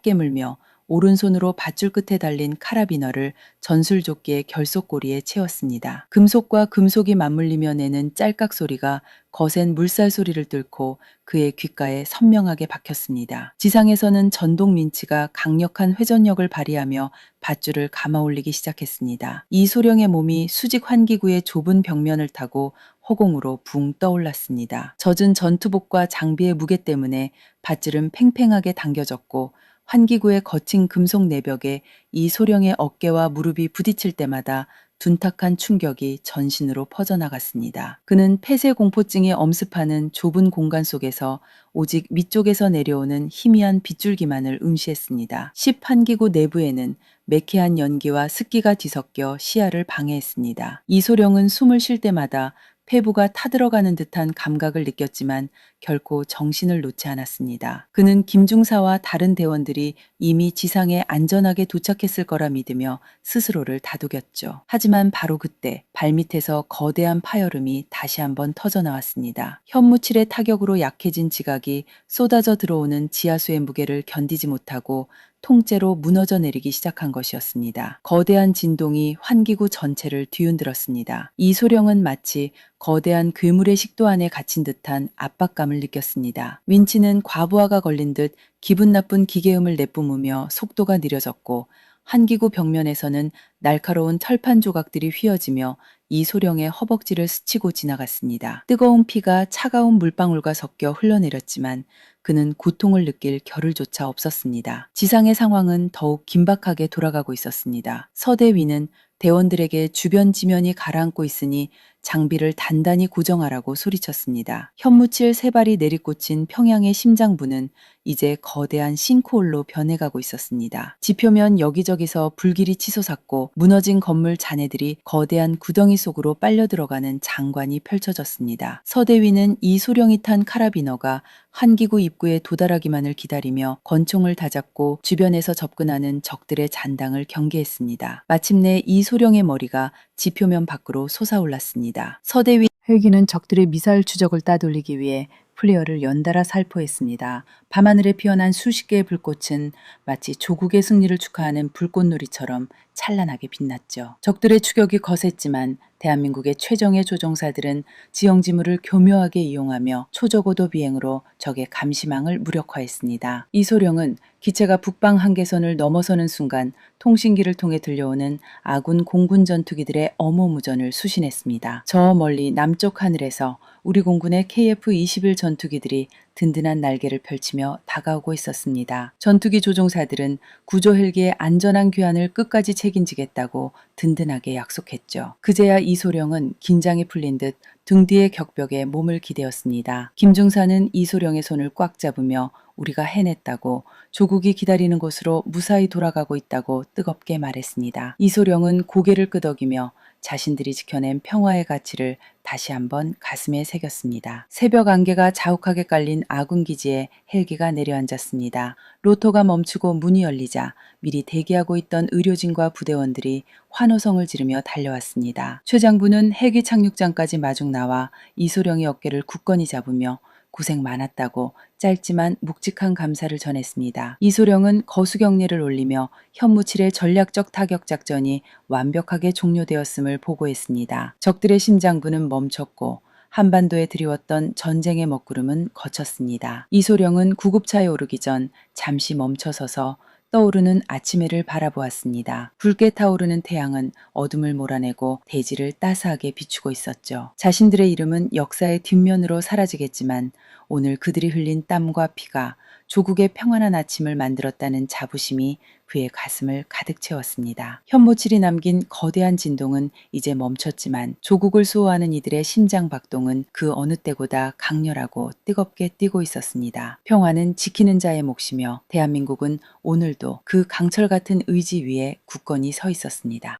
깨물며 오른손으로 밧줄 끝에 달린 카라비너를 전술조끼의 결속고리에 채웠습니다. 금속과 금속이 맞물리며 내는 짤깍 소리가 거센 물살 소리를 뚫고 그의 귓가에 선명하게 박혔습니다. 지상에서는 전동 민치가 강력한 회전력을 발휘하며 밧줄을 감아 올리기 시작했습니다. 이소룡의 몸이 수직 환기구의 좁은 벽면을 타고 허공으로 붕 떠올랐습니다. 젖은 전투복과 장비의 무게 때문에 밧줄은 팽팽하게 당겨졌고 환기구의 거친 금속 내벽에 이소룡의 어깨와 무릎이 부딪힐 때마다 둔탁한 충격이 전신으로 퍼져나갔습니다. 그는 폐쇄 공포증에 엄습하는 좁은 공간 속에서 오직 위쪽에서 내려오는 희미한 빗줄기만을 응시했습니다. 10환기구 내부에는 매캐한 연기와 습기가 뒤섞여 시야를 방해했습니다. 이소룡은 숨을 쉴 때마다 폐부가 타들어가는 듯한 감각을 느꼈지만 결코 정신을 놓지 않았습니다. 그는 김중사와 다른 대원들이 이미 지상에 안전하게 도착했을 거라 믿으며 스스로를 다독였죠. 하지만 바로 그때 발밑에서 거대한 파열음이 다시 한번 터져 나왔습니다. 현무칠의 타격으로 약해진 지각이 쏟아져 들어오는 지하수의 무게를 견디지 못하고 통째로 무너져 내리기 시작한 것이었습니다. 거대한 진동이 환기구 전체를 뒤흔들었습니다. 이소령은 마치 거대한 괴물의 식도 안에 갇힌 듯한 압박감을 느꼈습니다. 윈치는 과부하가 걸린 듯 기분 나쁜 기계음을 내뿜으며 속도가 느려졌고 환기구 벽면에서는 날카로운 철판 조각들이 휘어지며 이소령의 허벅지를 스치고 지나갔습니다. 뜨거운 피가 차가운 물방울과 섞여 흘러내렸지만 그는 고통을 느낄 겨를조차 없었습니다. 지상의 상황은 더욱 긴박하게 돌아가고 있었습니다. 서대 위는 대원들에게 주변 지면이 가라앉고 있으니 장비를 단단히 고정하라고 소리쳤습니다. 현무칠 세 발이 내리꽂힌 평양의 심장부는 이제 거대한 싱크홀로 변해가고 있었습니다. 지표면 여기저기서 불길이 치솟았고 무너진 건물 잔해들이 거대한 구덩이 속으로 빨려 들어가는 장관이 펼쳐졌습니다. 서대 위는 이소령이 탄 카라비너가 환기구 입구에 도달하기만을 기다리며 권총을 다잡고 주변에서 접근하는 적들의 잔당을 경계했습니다. 마침내 이소령의 머리가 지표면 밖으로 솟아올랐습니다. 서대 위 헬기는 적들의 미사일 추적을 따돌리기 위해 플레어를 연달아 살포했습니다. 밤하늘에 피어난 수십 개의 불꽃은 마치 조국의 승리를 축하하는 불꽃놀이처럼 찬란하게 빛났죠. 적들의 추격이 거셌지만 대한민국의 최정예 조종사들은 지형지물을 교묘하게 이용하며 초저고도 비행으로 적의 감시망을 무력화했습니다. 이소령은 기체가 북방 한계선을 넘어서는 순간 통신기를 통해 들려오는 아군 공군 전투기들의 어모무전을 수신했습니다. 저 멀리 남쪽 하늘에서 우리 공군의 KF-21 전투기들이 든든한 날개를 펼치며 다가오고 있었습니다. 전투기 조종사들은 구조 헬기의 안전한 귀환을 끝까지 책임지겠다고 든든하게 약속했죠. 그제야 이소령은 긴장이 풀린 듯 등 뒤의 격벽에 몸을 기대었습니다. 김중사는 이소령의 손을 꽉 잡으며 우리가 해냈다고 조국이 기다리는 곳으로 무사히 돌아가고 있다고 뜨겁게 말했습니다. 이소령은 고개를 끄덕이며 자신들이 지켜낸 평화의 가치를 다시 한번 가슴에 새겼습니다. 새벽 안개가 자욱하게 깔린 아군 기지에 헬기가 내려앉았습니다. 로터가 멈추고 문이 열리자 미리 대기하고 있던 의료진과 부대원들이 환호성을 지르며 달려왔습니다. 최 장군은 헬기 착륙장까지 마중 나와 이소령의 어깨를 굳건히 잡으며 고생 많았다고 짧지만 묵직한 감사를 전했습니다. 이소령은 거수경례를 올리며 현무칠의 전략적 타격 작전이 완벽하게 종료되었음을 보고했습니다. 적들의 심장부는 멈췄고 한반도에 드리웠던 전쟁의 먹구름은 거쳤습니다. 이소령은 구급차에 오르기 전 잠시 멈춰서서 떠오르는 아침해를 바라보았습니다. 붉게 타오르는 태양은 어둠을 몰아내고 대지를 따스하게 비추고 있었죠. 자신들의 이름은 역사의 뒷면으로 사라지겠지만 오늘 그들이 흘린 땀과 피가 조국의 평안한 아침을 만들었다는 자부심이 그의 가슴을 가득 채웠습니다. 현무칠이 남긴 거대한 진동은 이제 멈췄지만 조국을 수호하는 이들의 심장 박동은 그 어느 때보다 강렬하고 뜨겁게 뛰고 있었습니다. 평화는 지키는 자의 몫이며 대한민국은 오늘도 그 강철 같은 의지 위에 굳건히 서 있었습니다.